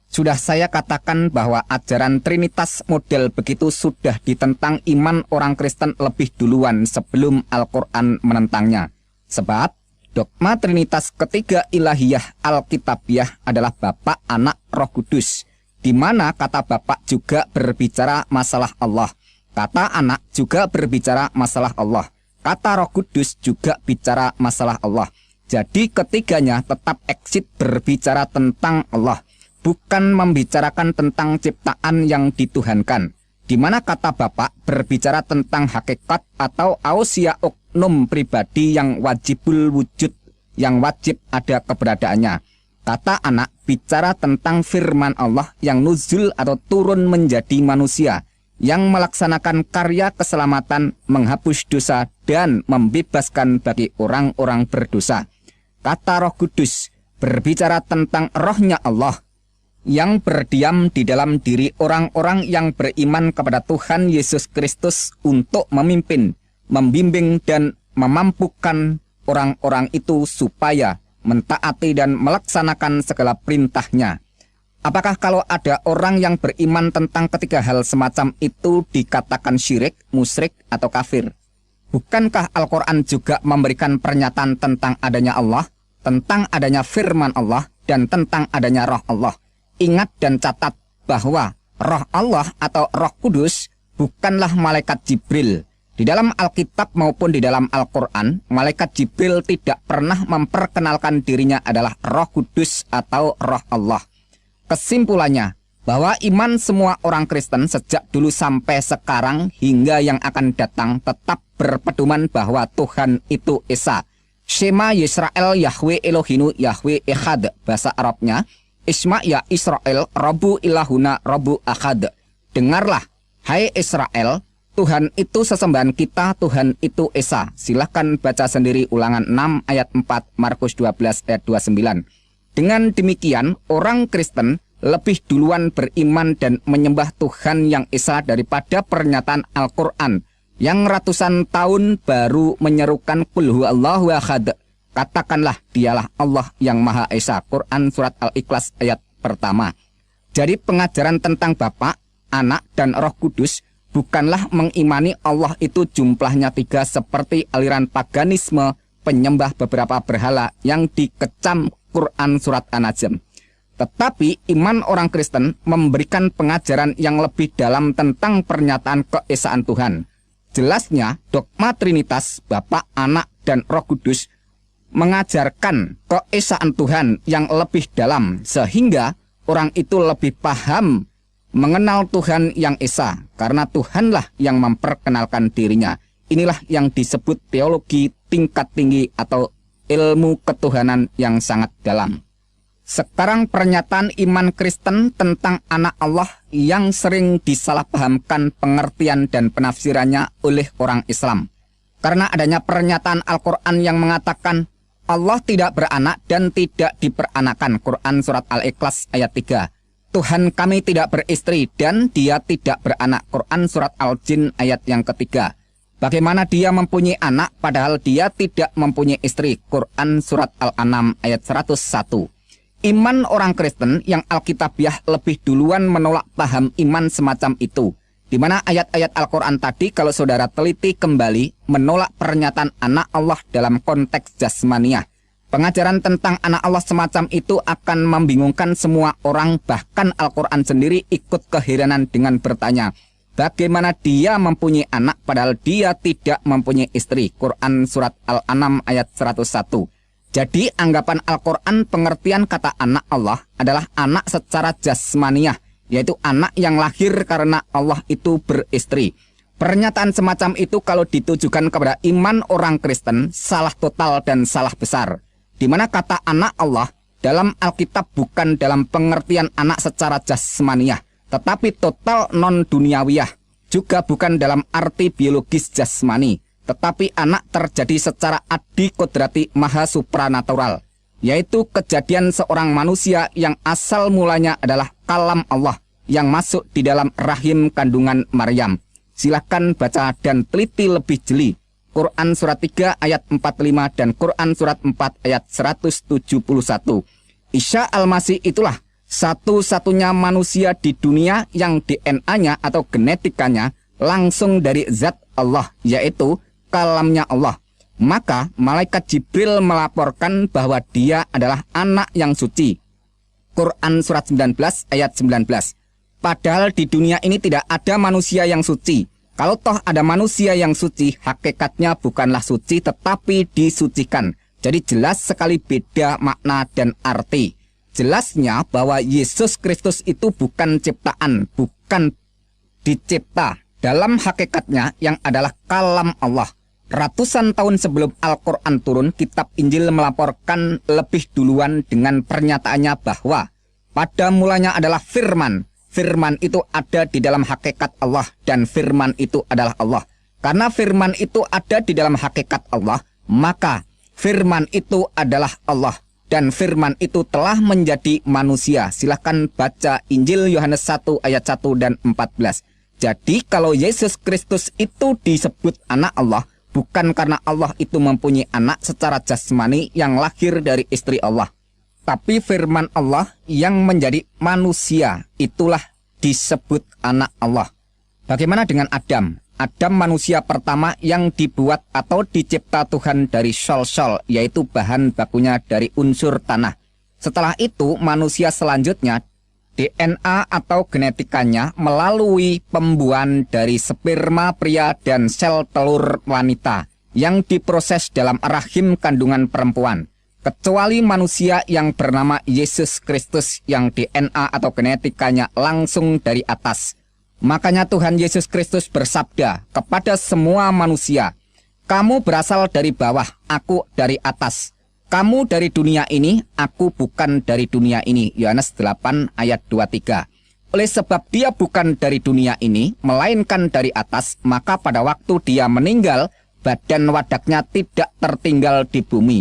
Sudah saya katakan bahwa ajaran Trinitas model begitu sudah ditentang iman orang Kristen lebih duluan sebelum Al-Quran menentangnya. Sebab dogma Trinitas ketiga ilahiyah Alkitabiah adalah Bapa, Anak, Roh Kudus, di mana kata Bapa juga berbicara masalah Allah, kata Anak juga berbicara masalah Allah, Kata Roh Kudus juga bicara masalah Allah. Jadi ketiganya tetap eksit berbicara tentang Allah, bukan membicarakan tentang ciptaan yang dituhankan. Di mana kata Bapa berbicara tentang hakikat atau ausia oknum pribadi yang wajibul wujud, yang wajib ada keberadaannya. Kata Anak bicara tentang firman Allah yang nuzul atau turun menjadi manusia, yang melaksanakan karya keselamatan, menghapus dosa, dan membebaskan bagi orang-orang berdosa. Kata Roh Kudus berbicara tentang rohnya Allah yang berdiam di dalam diri orang-orang yang beriman kepada Tuhan Yesus Kristus untuk memimpin, membimbing, dan memampukan orang-orang itu supaya mentaati dan melaksanakan segala perintahnya. Apakah kalau ada orang yang beriman tentang ketiga hal semacam itu dikatakan syirik, musyrik, atau kafir? Bukankah Al-Quran juga memberikan pernyataan tentang adanya Allah, tentang adanya firman Allah, dan tentang adanya roh Allah? Ingat dan catat bahwa roh Allah atau Roh Kudus bukanlah malaikat Jibril. Di dalam Alkitab maupun di dalam Al-Quran, malaikat Jibril tidak pernah memperkenalkan dirinya adalah Roh Kudus atau roh Allah. Kesimpulannya, bahwa iman semua orang Kristen sejak dulu sampai sekarang hingga yang akan datang tetap berpedoman bahwa Tuhan itu Esa. Shema Yisrael Yahweh Elohinu Yahweh Echad. Bahasa Arabnya, Isma ya Israel Rabbu ilahuna Rabbu Achad. Dengarlah, hai Israel, Tuhan itu sesembahan kita, Tuhan itu Esa. Silahkan baca sendiri Ulangan 6 ayat 4, Markus 12 ayat 29. Dengan demikian, orang Kristen lebih duluan beriman dan menyembah Tuhan yang Esa daripada pernyataan Al-Quran yang ratusan tahun baru menyerukan Qul huwallahu ahad. Katakanlah dialah Allah yang Maha Esa. Quran Surat Al-Ikhlas ayat pertama. Jadi pengajaran tentang Bapa, Anak, dan Roh Kudus bukanlah mengimani Allah itu jumlahnya 3 seperti aliran paganisme penyembah beberapa berhala yang dikecam Quran Surat An-Najm. Tetapi iman orang Kristen memberikan pengajaran yang lebih dalam tentang pernyataan keesaan Tuhan. Jelasnya dogma Trinitas, Bapa, Anak, dan Roh Kudus mengajarkan keesaan Tuhan yang lebih dalam sehingga orang itu lebih paham mengenal Tuhan yang Esa karena Tuhanlah yang memperkenalkan dirinya. Inilah yang disebut teologi tingkat tinggi atau ilmu ketuhanan yang sangat dalam. Sekarang pernyataan iman Kristen tentang anak Allah yang sering disalahpahamkan pengertian dan penafsirannya oleh orang Islam. Karena adanya pernyataan Al-Quran yang mengatakan Allah tidak beranak dan tidak diperanakan. Quran Surat Al-Ikhlas ayat 3. Tuhan kami tidak beristri dan dia tidak beranak. Quran Surat Al-Jin ayat yang ketiga. Bagaimana dia mempunyai anak padahal dia tidak mempunyai istri? Quran Surat Al-An'am ayat 101. Iman orang Kristen yang Alkitabiah lebih duluan menolak paham iman semacam itu. Di mana ayat-ayat Al-Quran tadi kalau saudara teliti kembali menolak pernyataan anak Allah dalam konteks jasmaniah. Pengajaran tentang anak Allah semacam itu akan membingungkan semua orang, bahkan Al-Quran sendiri ikut keheranan dengan bertanya, bagaimana dia mempunyai anak padahal dia tidak mempunyai istri? Quran Surat Al-An'am ayat 101. Jadi anggapan Al-Quran pengertian kata anak Allah adalah anak secara jasmaniah, yaitu anak yang lahir karena Allah itu beristri. Pernyataan semacam itu kalau ditujukan kepada iman orang Kristen salah total dan salah besar. Di mana kata anak Allah dalam Alkitab bukan dalam pengertian anak secara jasmaniah, tetapi total non-duniawiyah, juga bukan dalam arti biologis jasmani. Tetapi anak terjadi secara adikodrati maha supranatural, yaitu kejadian seorang manusia yang asal mulanya adalah kalam Allah yang masuk di dalam rahim kandungan Maryam. Silahkan baca dan teliti lebih jeli Quran Surat 3 ayat 45 dan Quran Surat 4 ayat 171. Isa Al-Masih itulah satu-satunya manusia di dunia yang DNA-nya atau genetikanya langsung dari zat Allah, yaitu kalamnya Allah. Maka malaikat Jibril melaporkan bahwa dia adalah anak yang suci. Quran Surat 19 ayat 19. Padahal di dunia ini tidak ada manusia yang suci, Kalau toh ada manusia yang suci, hakikatnya bukanlah suci tetapi disucikan. Jadi jelas sekali beda makna dan arti. Jelasnya bahwa Yesus Kristus itu bukan ciptaan, bukan dicipta. Dalam hakikatnya yang adalah kalam Allah. Ratusan tahun sebelum Al-Quran turun, kitab Injil melaporkan lebih duluan dengan pernyataannya bahwa pada mulanya adalah firman. Firman itu ada di dalam hakikat Allah dan firman itu adalah Allah. Karena firman itu ada di dalam hakikat Allah, maka firman itu adalah Allah. Dan firman itu telah menjadi manusia. Silahkan baca Injil Yohanes 1 ayat 1 dan 14. Jadi kalau Yesus Kristus itu disebut anak Allah, bukan karena Allah itu mempunyai anak secara jasmani yang lahir dari istri Allah. Tapi firman Allah yang menjadi manusia, itulah disebut anak Allah. Bagaimana dengan Adam? Adam manusia pertama yang dibuat atau dicipta Tuhan dari sol-sol, yaitu bahan bakunya dari unsur tanah. Setelah itu manusia selanjutnya DNA atau genetikanya melalui pembuahan dari sperma pria dan sel telur wanita yang diproses dalam rahim kandungan perempuan. Kecuali manusia yang bernama Yesus Kristus yang DNA atau genetikanya langsung dari atas. Makanya Tuhan Yesus Kristus bersabda kepada semua manusia, "Kamu berasal dari bawah, aku dari atas. Kamu dari dunia ini, aku bukan dari dunia ini." Yohanes 8 ayat 23. Oleh sebab dia bukan dari dunia ini, melainkan dari atas, maka pada waktu dia meninggal, badan wadaknya tidak tertinggal di bumi.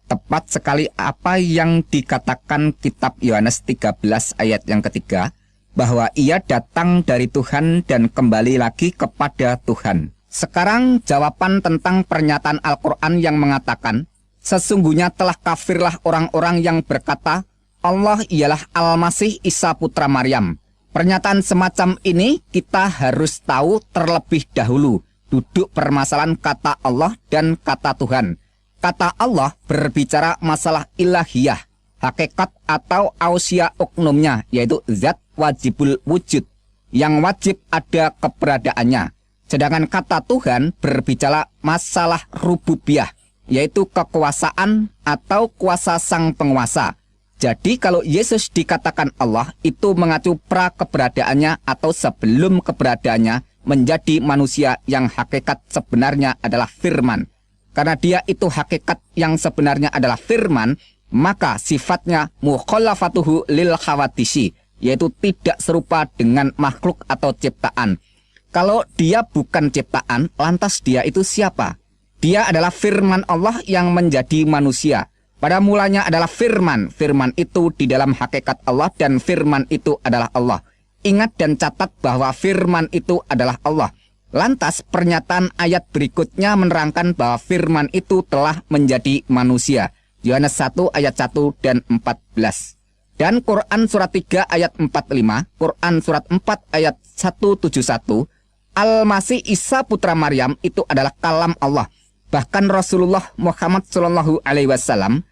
Tepat sekali apa yang dikatakan kitab Yohanes 13 ayat yang ketiga, bahwa ia datang dari Tuhan dan kembali lagi kepada Tuhan. Sekarang jawaban tentang pernyataan Al-Quran yang mengatakan, sesungguhnya telah kafirlah orang-orang yang berkata, Allah ialah Al-Masih Isa putra Maryam. Pernyataan semacam ini kita harus tahu terlebih dahulu duduk permasalahan kata Allah dan kata Tuhan. Kata Allah berbicara masalah ilahiyah, hakikat atau ausia oknumnya, yaitu zat wajibul wujud, yang wajib ada keberadaannya. Sedangkan kata Tuhan berbicara masalah rububiyah, yaitu kekuasaan atau kuasa sang penguasa. Jadi kalau Yesus dikatakan Allah, itu mengacu pra keberadaannya atau sebelum keberadaannya menjadi manusia yang hakikat sebenarnya adalah firman. Karena dia itu hakikat yang sebenarnya adalah firman, maka sifatnya mukhallafatuhu lil khawadisi, yaitu tidak serupa dengan makhluk atau ciptaan. Kalau dia bukan ciptaan, lantas dia itu siapa? Dia adalah firman Allah yang menjadi manusia. Pada mulanya adalah firman. Firman itu di dalam hakikat Allah dan firman itu adalah Allah. Ingat dan catat bahwa firman itu adalah Allah. Lantas pernyataan ayat berikutnya menerangkan bahwa firman itu telah menjadi manusia. Yohanes 1 ayat 1 dan 14. Dan Quran surat 3 ayat 45, Quran surat 4 ayat 171, Al-Masih Isa putra Maryam itu adalah kalam Allah. Bahkan Rasulullah Muhammad SAW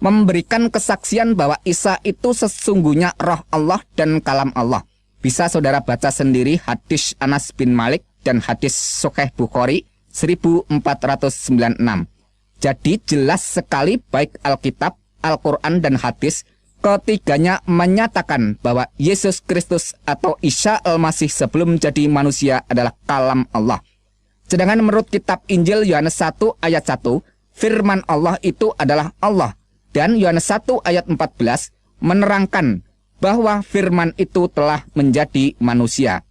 memberikan kesaksian bahwa Isa itu sesungguhnya roh Allah dan kalam Allah. Bisa saudara baca sendiri hadis Anas bin Malik dan hadis Sahih Bukhari 1496. Jadi jelas sekali baik Alkitab, Al-Quran dan hadis, ketiganya menyatakan bahwa Yesus Kristus atau Isa Al-Masih sebelum menjadi manusia adalah kalam Allah. Sedangkan menurut kitab Injil Yohanes 1 ayat 1, firman Allah itu adalah Allah. Dan Yohanes 1 ayat 14 menerangkan bahwa firman itu telah menjadi manusia.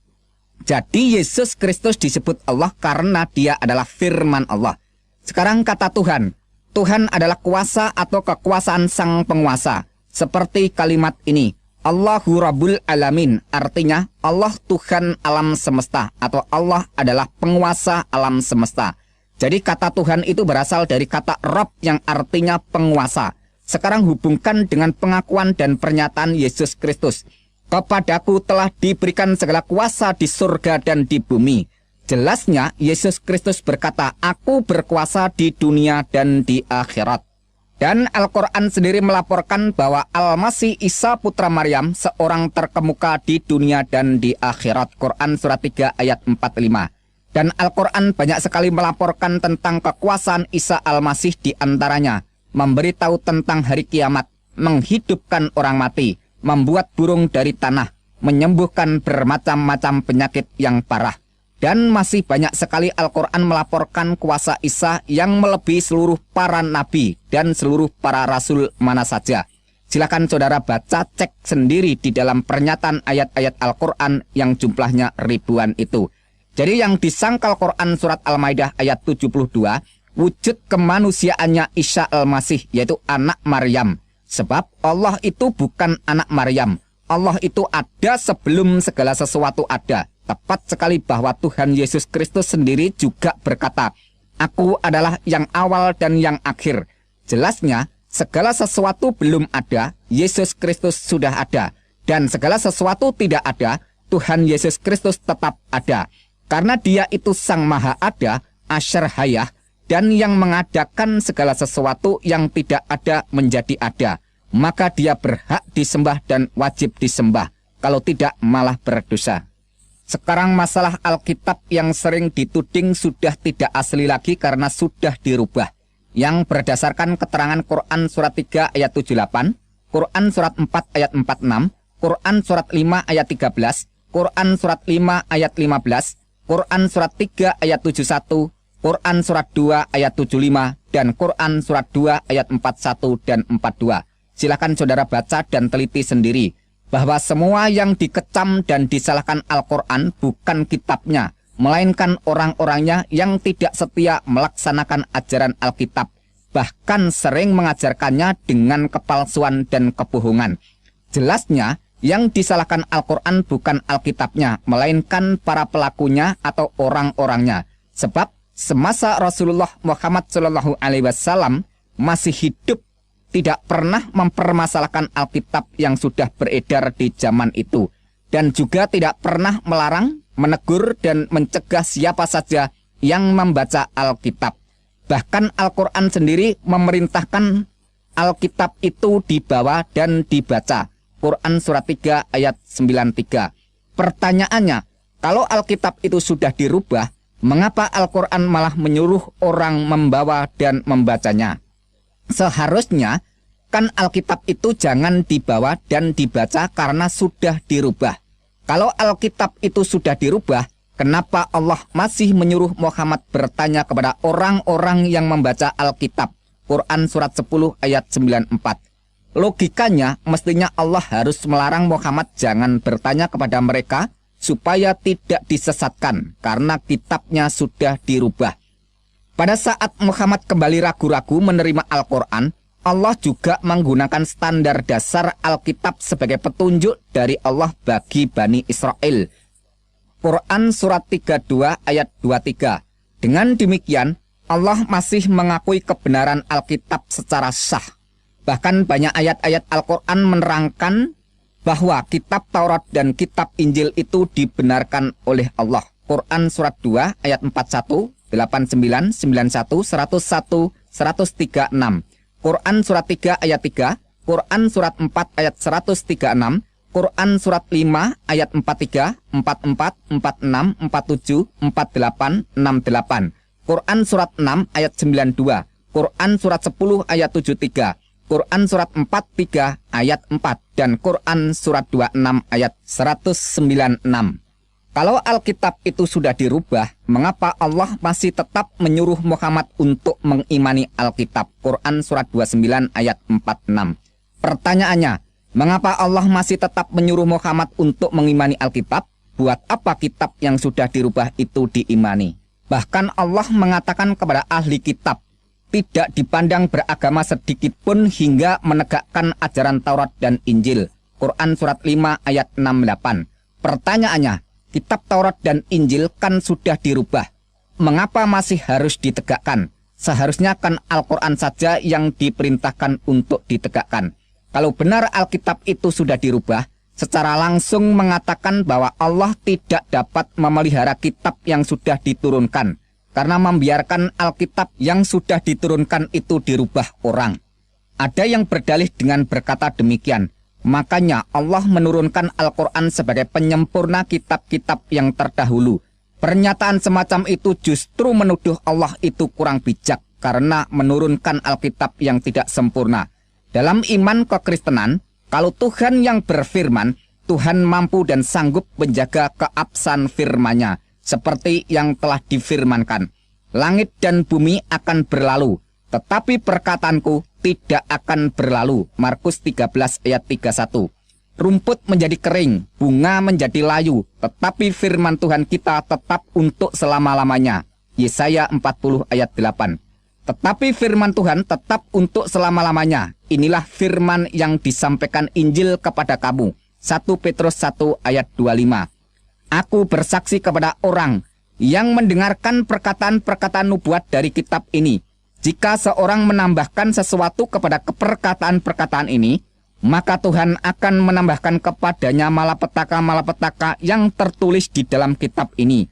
Jadi Yesus Kristus disebut Allah karena dia adalah firman Allah. Sekarang kata Tuhan. Tuhan adalah kuasa atau kekuasaan sang penguasa. Seperti kalimat ini, Allahu Rabbul Alamin, artinya Allah Tuhan alam semesta atau Allah adalah penguasa alam semesta. Jadi kata Tuhan itu berasal dari kata Rabb yang artinya penguasa. Sekarang hubungkan dengan pengakuan dan pernyataan Yesus Kristus. Kepadaku telah diberikan segala kuasa di surga dan di bumi. Jelasnya Yesus Kristus berkata, aku berkuasa di dunia dan di akhirat. Dan Al-Quran sendiri melaporkan bahwa Al-Masih Isa putra Maryam seorang terkemuka di dunia dan di akhirat. Quran surat 3 ayat 45. Dan Al-Quran banyak sekali melaporkan tentang kekuasaan Isa Al-Masih, di antaranya memberitahu tentang hari kiamat, menghidupkan orang mati, membuat burung dari tanah, menyembuhkan bermacam-macam penyakit yang parah. Dan masih banyak sekali Al-Quran melaporkan kuasa Isa yang melebihi seluruh para nabi dan seluruh para rasul mana saja. Silakan saudara baca, cek sendiri di dalam pernyataan ayat-ayat Al-Quran yang jumlahnya ribuan itu. Jadi yang disangkal Quran surat Al-Maidah ayat 72, wujud kemanusiaannya Isa Al-Masih, yaitu anak Maryam. Sebab Allah itu bukan anak Maryam. Allah itu ada sebelum segala sesuatu ada. Tepat sekali bahwa Tuhan Yesus Kristus sendiri juga berkata, "Aku adalah yang awal dan yang akhir." Jelasnya, segala sesuatu belum ada, Yesus Kristus sudah ada. Dan segala sesuatu tidak ada, Tuhan Yesus Kristus tetap ada. Karena dia itu Sang Maha Ada, Asyar Hayah, dan yang mengadakan segala sesuatu yang tidak ada menjadi ada. Maka dia berhak disembah dan wajib disembah. Kalau tidak, malah berdosa. Sekarang masalah Alkitab yang sering dituding sudah tidak asli lagi karena sudah dirubah. Yang berdasarkan keterangan Quran surat 3 ayat 78, Quran surat 4 ayat 46, Quran surat 5 ayat 13, Quran surat 5 ayat 15, Quran surat 3 ayat 71, Quran surat 2 ayat 75, dan Quran surat 2 ayat 41 dan 42. Silakan saudara baca dan teliti sendiri bahwa semua yang dikecam dan disalahkan Al-Quran bukan kitabnya, melainkan orang-orangnya yang tidak setia melaksanakan ajaran Alkitab, bahkan sering mengajarkannya dengan kepalsuan dan kebohongan. Jelasnya, yang disalahkan Al-Quran bukan Alkitabnya, melainkan para pelakunya atau orang-orangnya. Sebab semasa Rasulullah Muhammad SAW masih hidup, tidak pernah mempermasalahkan Alkitab yang sudah beredar di zaman itu. Dan juga tidak pernah melarang, menegur, dan mencegah siapa saja yang membaca Alkitab. Bahkan Al-Quran sendiri memerintahkan Alkitab itu dibawa dan dibaca. Quran surat 3 ayat 93. Pertanyaannya, kalau Alkitab itu sudah dirubah, mengapa Al-Quran malah menyuruh orang membawa dan membacanya? Seharusnya kan Alkitab itu jangan dibawa dan dibaca karena sudah dirubah. Kalau Alkitab itu sudah dirubah, kenapa Allah masih menyuruh Muhammad bertanya kepada orang-orang yang membaca Alkitab? Quran surat 10 ayat 94. Logikanya mestinya Allah harus melarang Muhammad jangan bertanya kepada mereka supaya tidak disesatkan karena kitabnya sudah dirubah. Pada saat Muhammad kembali ragu-ragu menerima Al-Quran, Allah juga menggunakan standar dasar Alkitab sebagai petunjuk dari Allah bagi Bani Israel. Quran surat 32 ayat 23. Dengan demikian, Allah masih mengakui kebenaran Alkitab secara sah. Bahkan banyak ayat-ayat Al-Quran menerangkan bahwa kitab Taurat dan kitab Injil itu dibenarkan oleh Allah. Quran surat 2 ayat 41, 89, 91, 101, 136. Quran surat 3 ayat 3, Quran surat 4 ayat 136, Quran surat 5 ayat 43, 44, 46, 47, 48, 68. Quran surat 6 ayat 92, Quran surat 10 ayat 73, Quran surat 43 ayat 4, dan Quran surat 26 ayat 196. Kalau Alkitab itu sudah dirubah, mengapa Allah masih tetap menyuruh Muhammad untuk mengimani Alkitab? Quran surat 29 ayat 46. Pertanyaannya, mengapa Allah masih tetap menyuruh Muhammad untuk mengimani Alkitab? Buat apa kitab yang sudah dirubah itu diimani? Bahkan Allah mengatakan kepada ahli kitab, tidak dipandang beragama sedikit pun hingga menegakkan ajaran Taurat dan Injil. Quran surat 5 ayat 68. Pertanyaannya, kitab Taurat dan Injil kan sudah dirubah. Mengapa masih harus ditegakkan? Seharusnya kan Al-Quran saja yang diperintahkan untuk ditegakkan. Kalau benar Alkitab itu sudah dirubah, secara langsung mengatakan bahwa Allah tidak dapat memelihara kitab yang sudah diturunkan, karena membiarkan Alkitab yang sudah diturunkan itu dirubah orang. Ada yang berdalih dengan berkata demikian. Makanya Allah menurunkan Al-Quran sebagai penyempurna kitab-kitab yang terdahulu. Pernyataan semacam itu justru menuduh Allah itu kurang bijak karena menurunkan Alkitab yang tidak sempurna. Dalam iman kekristenan, kalau Tuhan yang berfirman, Tuhan mampu dan sanggup menjaga keabsahan firman-Nya, seperti yang telah difirmankan. Langit dan bumi akan berlalu, tetapi perkataanku tidak akan berlalu. Markus 13 ayat 31. Rumput menjadi kering, bunga menjadi layu, tetapi firman Tuhan kita tetap untuk selama-lamanya. Yesaya 40 ayat 8. Tetapi firman Tuhan tetap untuk selama-lamanya. Inilah firman yang disampaikan Injil kepada kamu. 1 Petrus 1 ayat 25. Aku bersaksi kepada orang yang mendengarkan perkataan-perkataan nubuat dari kitab ini. Jika seorang menambahkan sesuatu kepada perkataan-perkataan ini, maka Tuhan akan menambahkan kepadanya malapetaka-malapetaka yang tertulis di dalam kitab ini.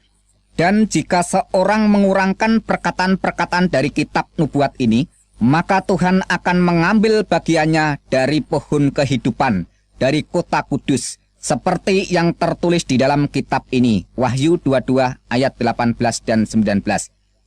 Dan jika seorang mengurangkan perkataan-perkataan dari kitab nubuat ini, maka Tuhan akan mengambil bagiannya dari pohon kehidupan, dari kota kudus, seperti yang tertulis di dalam kitab ini. Wahyu 22 ayat 18 dan 19.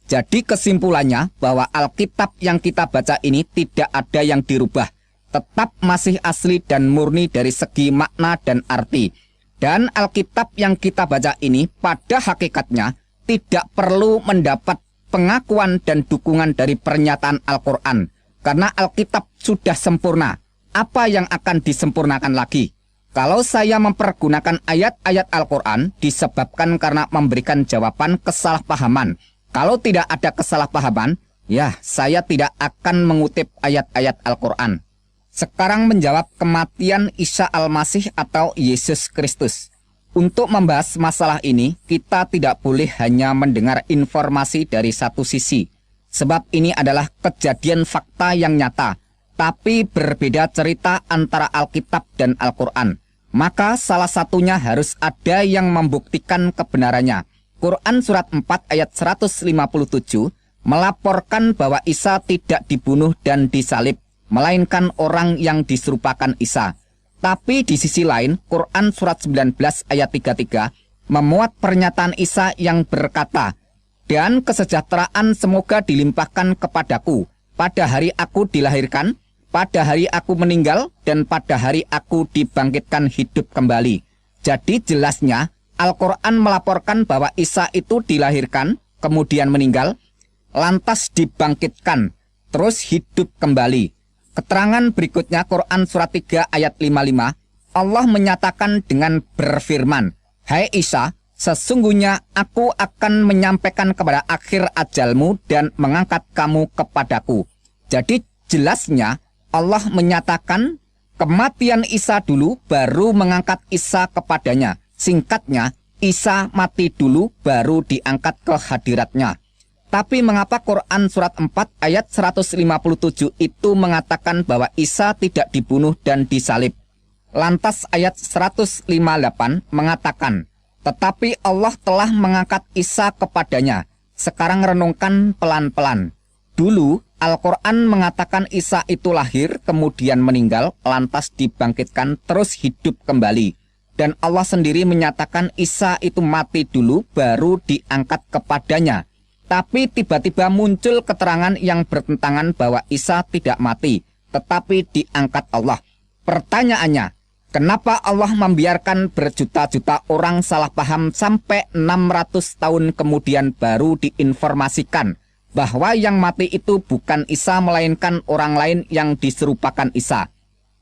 Jadi kesimpulannya bahwa Alkitab yang kita baca ini tidak ada yang dirubah, tetap masih asli dan murni dari segi makna dan arti. Dan Alkitab yang kita baca ini pada hakikatnya tidak perlu mendapat pengakuan dan dukungan dari pernyataan Al-Quran. Karena Alkitab sudah sempurna. Apa yang akan disempurnakan lagi? Kalau saya mempergunakan ayat-ayat Al-Quran disebabkan karena memberikan jawaban kesalahpahaman. Kalau tidak ada kesalahpahaman, ya saya tidak akan mengutip ayat-ayat Al-Quran. Sekarang menjawab kematian Isa Al-Masih atau Yesus Kristus. Untuk membahas masalah ini, kita tidak boleh hanya mendengar informasi dari satu sisi. Sebab ini adalah kejadian fakta yang nyata, tapi berbeda cerita antara Alkitab dan Al-Quran. Maka salah satunya harus ada yang membuktikan kebenarannya. Quran surat 4 ayat 157 melaporkan bahwa Isa tidak dibunuh dan disalib, melainkan orang yang diserupakan Isa. Tapi di sisi lain, Quran surat 19 ayat 33 memuat pernyataan Isa yang berkata, "Dan kesejahteraan semoga dilimpahkan kepadaku pada hari aku dilahirkan, pada hari aku meninggal, dan pada hari aku dibangkitkan hidup kembali." Jadi jelasnya, Al-Quran melaporkan bahwa Isa itu dilahirkan, kemudian meninggal, lantas dibangkitkan, terus hidup kembali. Keterangan berikutnya Quran surat 3 ayat 55, Allah menyatakan dengan berfirman, "Hai Isa, sesungguhnya aku akan menyampaikan kepada akhir ajalmu dan mengangkat kamu kepadaku." Jadi jelasnya Allah menyatakan kematian Isa dulu baru mengangkat Isa kepadanya. Singkatnya, Isa mati dulu baru diangkat ke hadiratnya. Tapi mengapa Quran surat 4 ayat 157 itu mengatakan bahwa Isa tidak dibunuh dan disalib? Lantas ayat 158 mengatakan, "Tetapi Allah telah mengangkat Isa kepadanya." Sekarang renungkan pelan-pelan. Dulu Al-Quran mengatakan Isa itu lahir, kemudian meninggal, lantas dibangkitkan, terus hidup kembali. Dan Allah sendiri menyatakan Isa itu mati dulu baru diangkat kepadanya. Tapi tiba-tiba muncul keterangan yang bertentangan bahwa Isa tidak mati, tetapi diangkat Allah. Pertanyaannya, kenapa Allah membiarkan berjuta-juta orang salah paham sampai 600 tahun kemudian baru diinformasikan bahwa yang mati itu bukan Isa melainkan orang lain yang diserupakan Isa?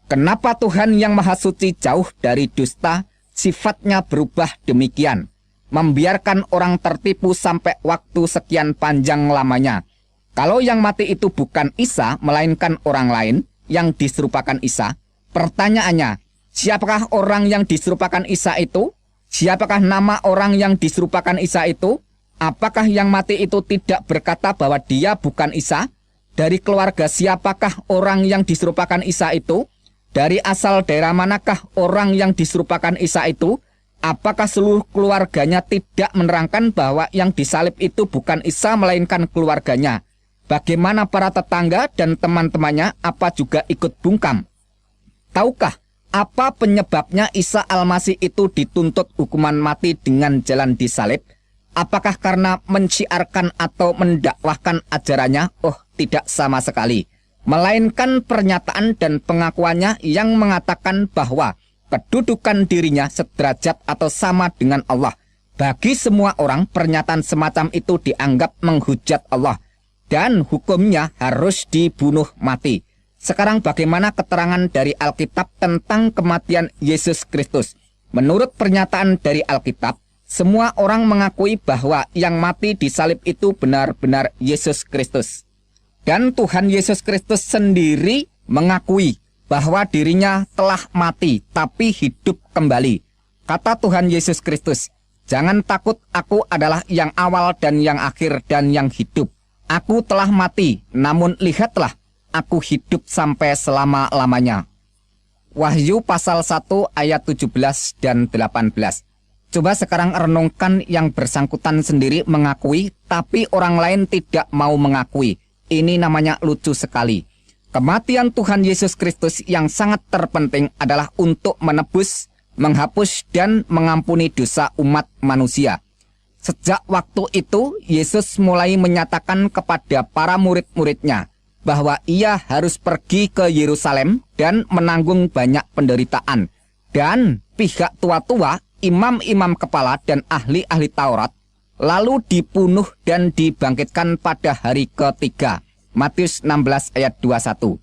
Kenapa Tuhan yang Maha Suci jauh dari dusta sifatnya berubah demikian? Membiarkan orang tertipu sampai waktu sekian panjang lamanya. Kalau yang mati itu bukan Isa, melainkan orang lain yang diserupakan Isa, pertanyaannya, siapakah orang yang diserupakan Isa itu? Siapakah nama orang yang diserupakan Isa itu? Apakah yang mati itu tidak berkata bahwa dia bukan Isa? Dari keluarga siapakah orang yang diserupakan Isa itu? Dari asal daerah manakah orang yang diserupakan Isa itu? Apakah seluruh keluarganya tidak menerangkan bahwa yang disalib itu bukan Isa melainkan keluarganya? Bagaimana para tetangga dan teman-temannya apa juga ikut bungkam? Tahukah apa penyebabnya Isa Al-Masih itu dituntut hukuman mati dengan jalan disalib? Apakah karena menciarkan atau mendakwahkan ajarannya? Oh, tidak sama sekali. Melainkan pernyataan dan pengakuannya yang mengatakan bahwa kedudukan dirinya sederajat atau sama dengan Allah. Bagi semua orang, pernyataan semacam itu dianggap menghujat Allah dan hukumnya harus dibunuh mati. Sekarang bagaimana keterangan dari Alkitab tentang kematian Yesus Kristus? Menurut pernyataan dari Alkitab, semua orang mengakui bahwa yang mati di salib itu benar-benar Yesus Kristus. Dan Tuhan Yesus Kristus sendiri mengakui bahwa dirinya telah mati tapi hidup kembali. Kata Tuhan Yesus Kristus, "Jangan takut, aku adalah yang awal dan yang akhir dan yang hidup. Aku telah mati, namun lihatlah, aku hidup sampai selama-lamanya." Wahyu pasal 1 ayat 17 dan 18. Coba sekarang renungkan, yang bersangkutan sendiri mengakui, tapi orang lain tidak mau mengakui. Ini namanya lucu sekali. Kematian Tuhan Yesus Kristus yang sangat terpenting adalah untuk menebus, menghapus, dan mengampuni dosa umat manusia. Sejak waktu itu, Yesus mulai menyatakan kepada para murid-muridnya bahwa ia harus pergi ke Yerusalem dan menanggung banyak penderitaan. Dan pihak tua-tua, imam-imam kepala, dan ahli-ahli Taurat lalu dibunuh dan dibangkitkan pada hari ketiga. Matius 16 ayat 21.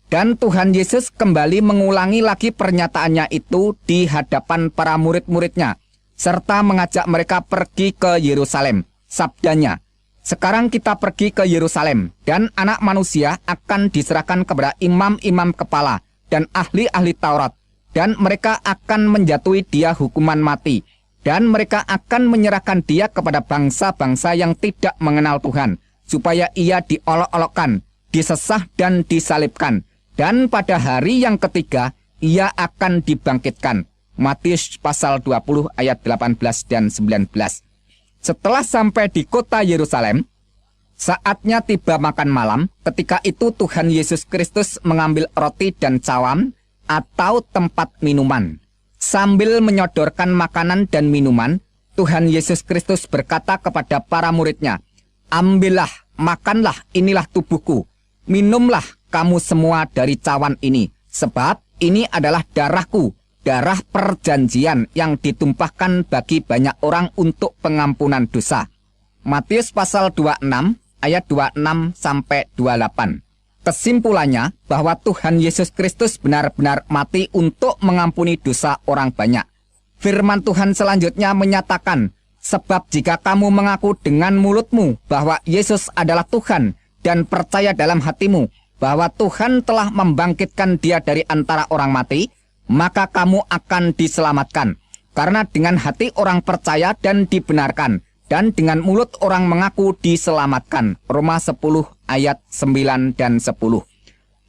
Dan Tuhan Yesus kembali mengulangi lagi pernyataannya itu di hadapan para murid-muridnya, serta mengajak mereka pergi ke Yerusalem. Sabdanya, "Sekarang kita pergi ke Yerusalem, dan anak manusia akan diserahkan kepada imam-imam kepala dan ahli-ahli Taurat, dan mereka akan menjatuhi dia hukuman mati, dan mereka akan menyerahkan dia kepada bangsa-bangsa yang tidak mengenal Tuhan, supaya ia diolok-olokkan, disesah, dan disalibkan. Dan pada hari yang ketiga, ia akan dibangkitkan." Matius pasal 20 ayat 18 dan 19. Setelah sampai di kota Yerusalem, saatnya tiba makan malam. Ketika itu Tuhan Yesus Kristus mengambil roti dan cawan atau tempat minuman. Sambil menyodorkan makanan dan minuman, Tuhan Yesus Kristus berkata kepada para muridnya, "Ambillah, makanlah, inilah tubuhku. Minumlah kamu semua dari cawan ini, sebab ini adalah darahku, darah perjanjian yang ditumpahkan bagi banyak orang untuk pengampunan dosa." Matius pasal 26 ayat 26 sampai 28. Kesimpulannya bahwa Tuhan Yesus Kristus benar-benar mati untuk mengampuni dosa orang banyak. Firman Tuhan selanjutnya menyatakan, "Sebab jika kamu mengaku dengan mulutmu bahwa Yesus adalah Tuhan dan percaya dalam hatimu bahwa Tuhan telah membangkitkan dia dari antara orang mati, maka kamu akan diselamatkan. Karena dengan hati orang percaya dan dibenarkan, dan dengan mulut orang mengaku diselamatkan." Roma 10 ayat 9 dan 10.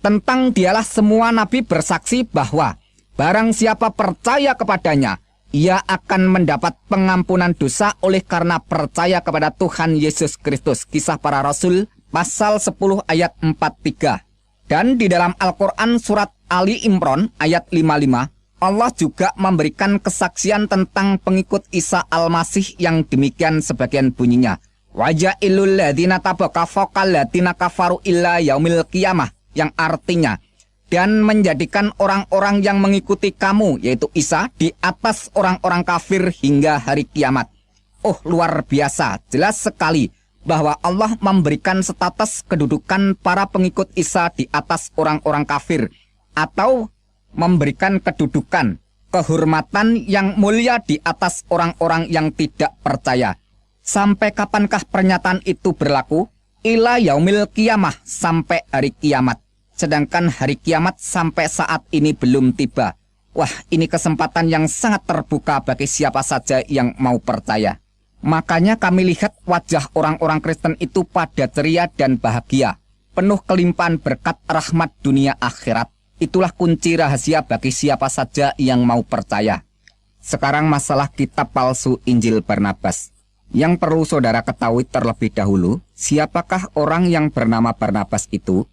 Tentang dialah semua nabi bersaksi bahwa barang siapa percaya kepadanya, ia akan mendapat pengampunan dosa oleh karena percaya kepada Tuhan Yesus Kristus. Kisah Para Rasul pasal 10 ayat 43. Dan di dalam Al-Quran surat Ali Imran ayat 55, Allah juga memberikan kesaksian tentang pengikut Isa Al-Masih yang demikian sebagian bunyinya. "Wajailul ladzina tabaka faqal ladzina kafaru illa yaumil qiyamah," yang artinya, "Dan menjadikan orang-orang yang mengikuti kamu," yaitu Isa, "di atas orang-orang kafir hingga hari kiamat." Oh, luar biasa, jelas sekali bahwa Allah memberikan status kedudukan para pengikut Isa di atas orang-orang kafir, atau memberikan kedudukan, kehormatan yang mulia di atas orang-orang yang tidak percaya. Sampai kapankah pernyataan itu berlaku? Ila yaumil qiyamah, sampai hari kiamat. Sedangkan hari kiamat sampai saat ini belum tiba. Wah, ini kesempatan yang sangat terbuka bagi siapa saja yang mau percaya. Makanya kami lihat wajah orang-orang Kristen itu pada ceria dan bahagia, penuh kelimpahan berkat rahmat dunia akhirat. Itulah kunci rahasia bagi siapa saja yang mau percaya. Sekarang masalah kitab palsu Injil Barnabas. Yang perlu saudara ketahui terlebih dahulu, siapakah orang yang bernama Barnabas itu?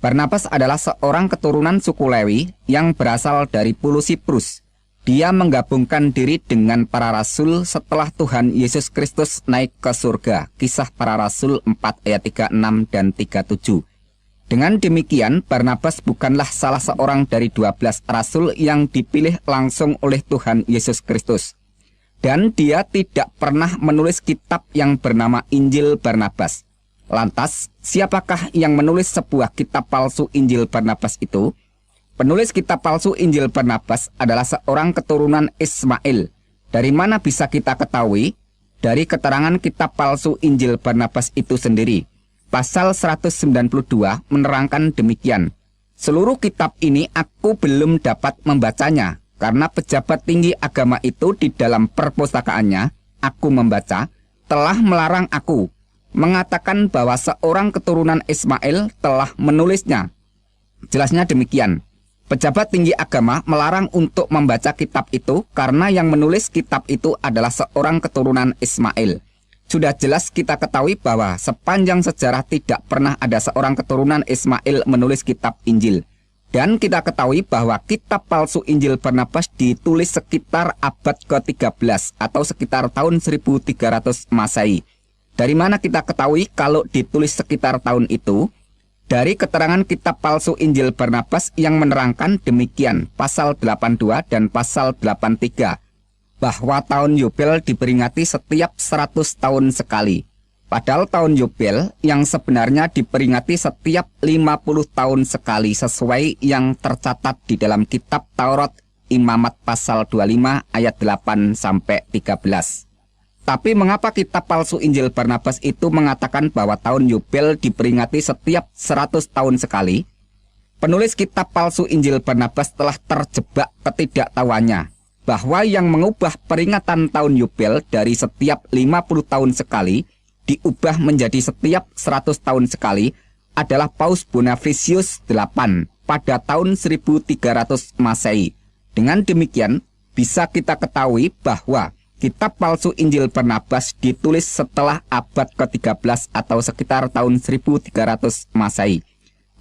Barnabas adalah seorang keturunan suku Lewi yang berasal dari Pulau Siprus. Dia menggabungkan diri dengan para rasul setelah Tuhan Yesus Kristus naik ke surga. Kisah Para Rasul 4 ayat 36 dan 37. Dengan demikian, Barnabas bukanlah salah seorang dari 12 rasul yang dipilih langsung oleh Tuhan Yesus Kristus. Dan dia tidak pernah menulis kitab yang bernama Injil Barnabas. Lantas, siapakah yang menulis sebuah kitab palsu Injil Barnabas itu? Penulis kitab palsu Injil Barnabas adalah seorang keturunan Ismail. Dari mana bisa kita ketahui? Dari keterangan kitab palsu Injil Barnabas itu sendiri. Pasal 192 menerangkan demikian. Seluruh kitab ini aku belum dapat membacanya, karena pejabat tinggi agama itu di dalam perpustakaannya, aku membaca, telah melarang aku, mengatakan bahwa seorang keturunan Ismail telah menulisnya. Jelasnya demikian. Pejabat tinggi agama melarang untuk membaca kitab itu karena yang menulis kitab itu adalah seorang keturunan Ismail. Sudah jelas kita ketahui bahwa sepanjang sejarah tidak pernah ada seorang keturunan Ismail menulis kitab Injil. Dan kita ketahui bahwa kitab palsu Injil Barnabas ditulis sekitar abad ke-13 atau sekitar tahun 1300 Masehi. Dari mana kita ketahui kalau ditulis sekitar tahun itu? Dari keterangan kitab palsu Injil Barnabas yang menerangkan demikian, pasal 82 dan pasal 83, bahwa tahun Yobel diperingati setiap 100 tahun sekali. Padahal tahun Yobel yang sebenarnya diperingati setiap 50 tahun sekali sesuai yang tercatat di dalam kitab Taurat Imamat pasal 25 ayat 8 sampai 13. Tapi mengapa kitab palsu Injil Barnabas itu mengatakan bahwa tahun Yobel diperingati setiap 100 tahun sekali? Penulis kitab palsu Injil Barnabas telah terjebak ketidaktahuannya bahwa yang mengubah peringatan tahun Yobel dari setiap 50 tahun sekali diubah menjadi setiap 100 tahun sekali adalah Paus Bonifacius VIII pada tahun 1300 Masehi. Dengan demikian, bisa kita ketahui bahwa kitab palsu Injil Barnabas ditulis setelah abad ke-13 atau sekitar tahun 1300 Masehi.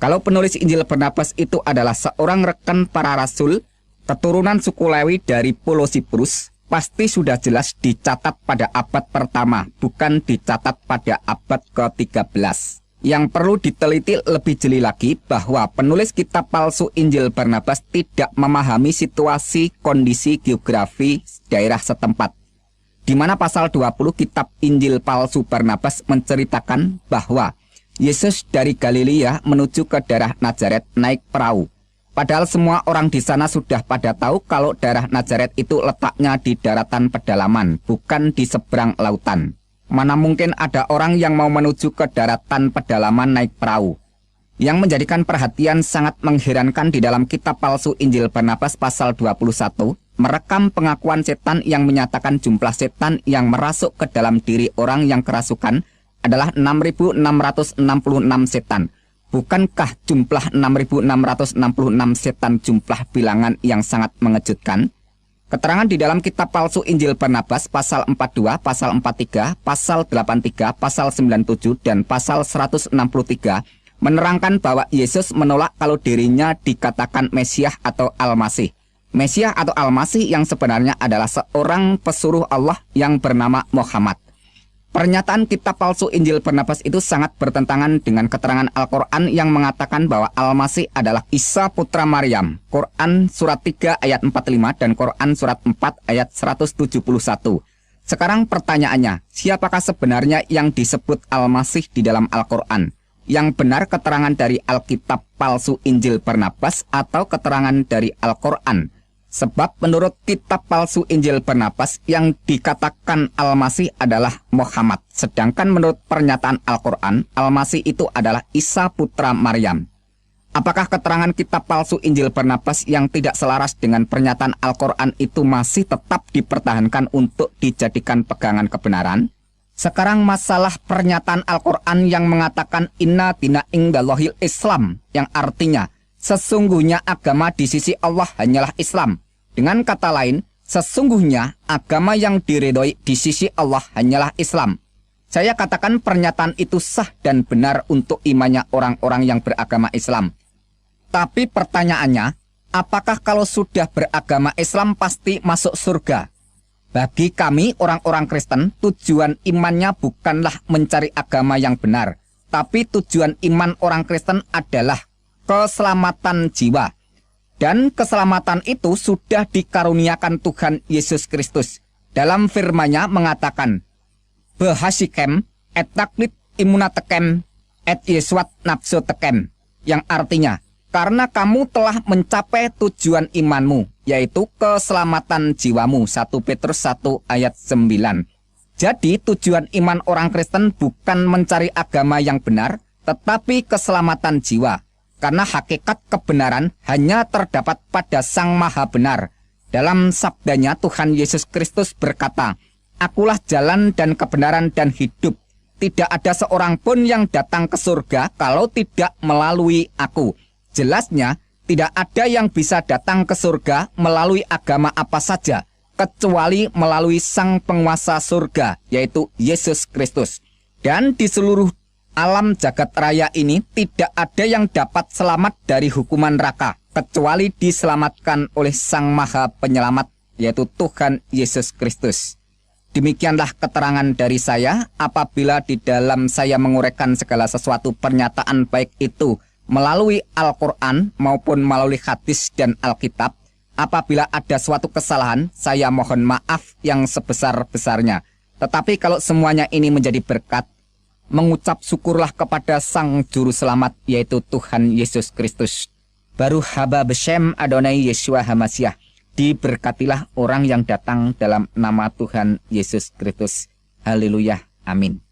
Kalau penulis Injil Barnabas itu adalah seorang rekan para rasul, keturunan suku Lewi dari Pulau Siprus, pasti sudah jelas dicatat pada abad pertama, bukan dicatat pada abad ke-13. Yang perlu diteliti lebih jeli lagi bahwa penulis kitab palsu Injil Barnabas tidak memahami situasi kondisi geografi daerah setempat. Di mana pasal 20 kitab Injil palsu Barnabas menceritakan bahwa Yesus dari Galilea menuju ke daerah Nazaret naik perahu. Padahal semua orang di sana sudah pada tahu kalau daerah Nazaret itu letaknya di daratan pedalaman, bukan di seberang lautan. Mana mungkin ada orang yang mau menuju ke daratan pedalaman naik perahu. Yang menjadikan perhatian sangat mengherankan di dalam kitab palsu Injil Barnabas pasal 21, merekam pengakuan setan yang menyatakan jumlah setan yang merasuk ke dalam diri orang yang kerasukan adalah 6.666 setan. Bukankah jumlah 6.666 setan jumlah bilangan yang sangat mengejutkan? Keterangan di dalam kitab palsu Injil Barnabas pasal 42, pasal 43, pasal 83, pasal 97, dan pasal 163 menerangkan bahwa Yesus menolak kalau dirinya dikatakan Mesias atau Al-Masih. Mesias atau Al-Masih yang sebenarnya adalah seorang pesuruh Allah yang bernama Muhammad. Pernyataan kitab palsu Injil Barnabas itu sangat bertentangan dengan keterangan Al-Quran yang mengatakan bahwa Al-Masih adalah Isa putra Maryam. Quran surat 3 ayat 45 dan Quran surat 4 ayat 171. Sekarang pertanyaannya, siapakah sebenarnya yang disebut Al-Masih di dalam Al-Quran? Yang benar keterangan dari Alkitab palsu Injil Barnabas atau keterangan dari Al-Quran? Sebab menurut kitab palsu Injil Barnabas yang dikatakan Al-Masih adalah Muhammad. Sedangkan menurut pernyataan Al-Quran, Al-Masih itu adalah Isa putra Maryam. Apakah keterangan kitab palsu Injil Barnabas yang tidak selaras dengan pernyataan Al-Quran itu masih tetap dipertahankan untuk dijadikan pegangan kebenaran? Sekarang masalah pernyataan Al-Quran yang mengatakan Inna dina indallahil Islam, yang artinya sesungguhnya agama di sisi Allah hanyalah Islam. Dengan kata lain, sesungguhnya agama yang diridhoi di sisi Allah hanyalah Islam. Saya katakan pernyataan itu sah dan benar untuk imannya orang-orang yang beragama Islam. Tapi pertanyaannya, apakah kalau sudah beragama Islam pasti masuk surga? Bagi kami orang-orang Kristen, tujuan imannya bukanlah mencari agama yang benar, tapi tujuan iman orang Kristen adalah keselamatan jiwa. Dan keselamatan itu sudah dikaruniakan Tuhan Yesus Kristus. Dalam firman-Nya mengatakan, Behasikem et taklit imunatekem et Yesuat nafsu tekem, yang artinya, karena kamu telah mencapai tujuan imanmu, yaitu keselamatan jiwamu. 1 Petrus 1 ayat 9. Jadi tujuan iman orang Kristen bukan mencari agama yang benar, tetapi keselamatan jiwa. Karena hakikat kebenaran hanya terdapat pada Sang Maha Benar. Dalam sabdanya Tuhan Yesus Kristus berkata, Akulah jalan dan kebenaran dan hidup. Tidak ada seorang pun yang datang ke surga kalau tidak melalui aku. Jelasnya, tidak ada yang bisa datang ke surga melalui agama apa saja, kecuali melalui Sang Penguasa surga, yaitu Yesus Kristus. Dan di seluruh alam jagat raya ini tidak ada yang dapat selamat dari hukuman neraka, kecuali diselamatkan oleh Sang Maha Penyelamat, yaitu Tuhan Yesus Kristus. Demikianlah keterangan dari saya. Apabila di dalam saya menguraikan segala sesuatu pernyataan baik itu melalui Al-Quran maupun melalui hadis dan Alkitab, apabila ada suatu kesalahan, saya mohon maaf yang sebesar-besarnya. Tetapi kalau semuanya ini menjadi berkat, mengucap syukurlah kepada Sang Juru Selamat, yaitu Tuhan Yesus Kristus. Baru haba beshem Adonai Yeshua Hamasyah. Diberkatilah orang yang datang dalam nama Tuhan Yesus Kristus. Haleluya. Amin.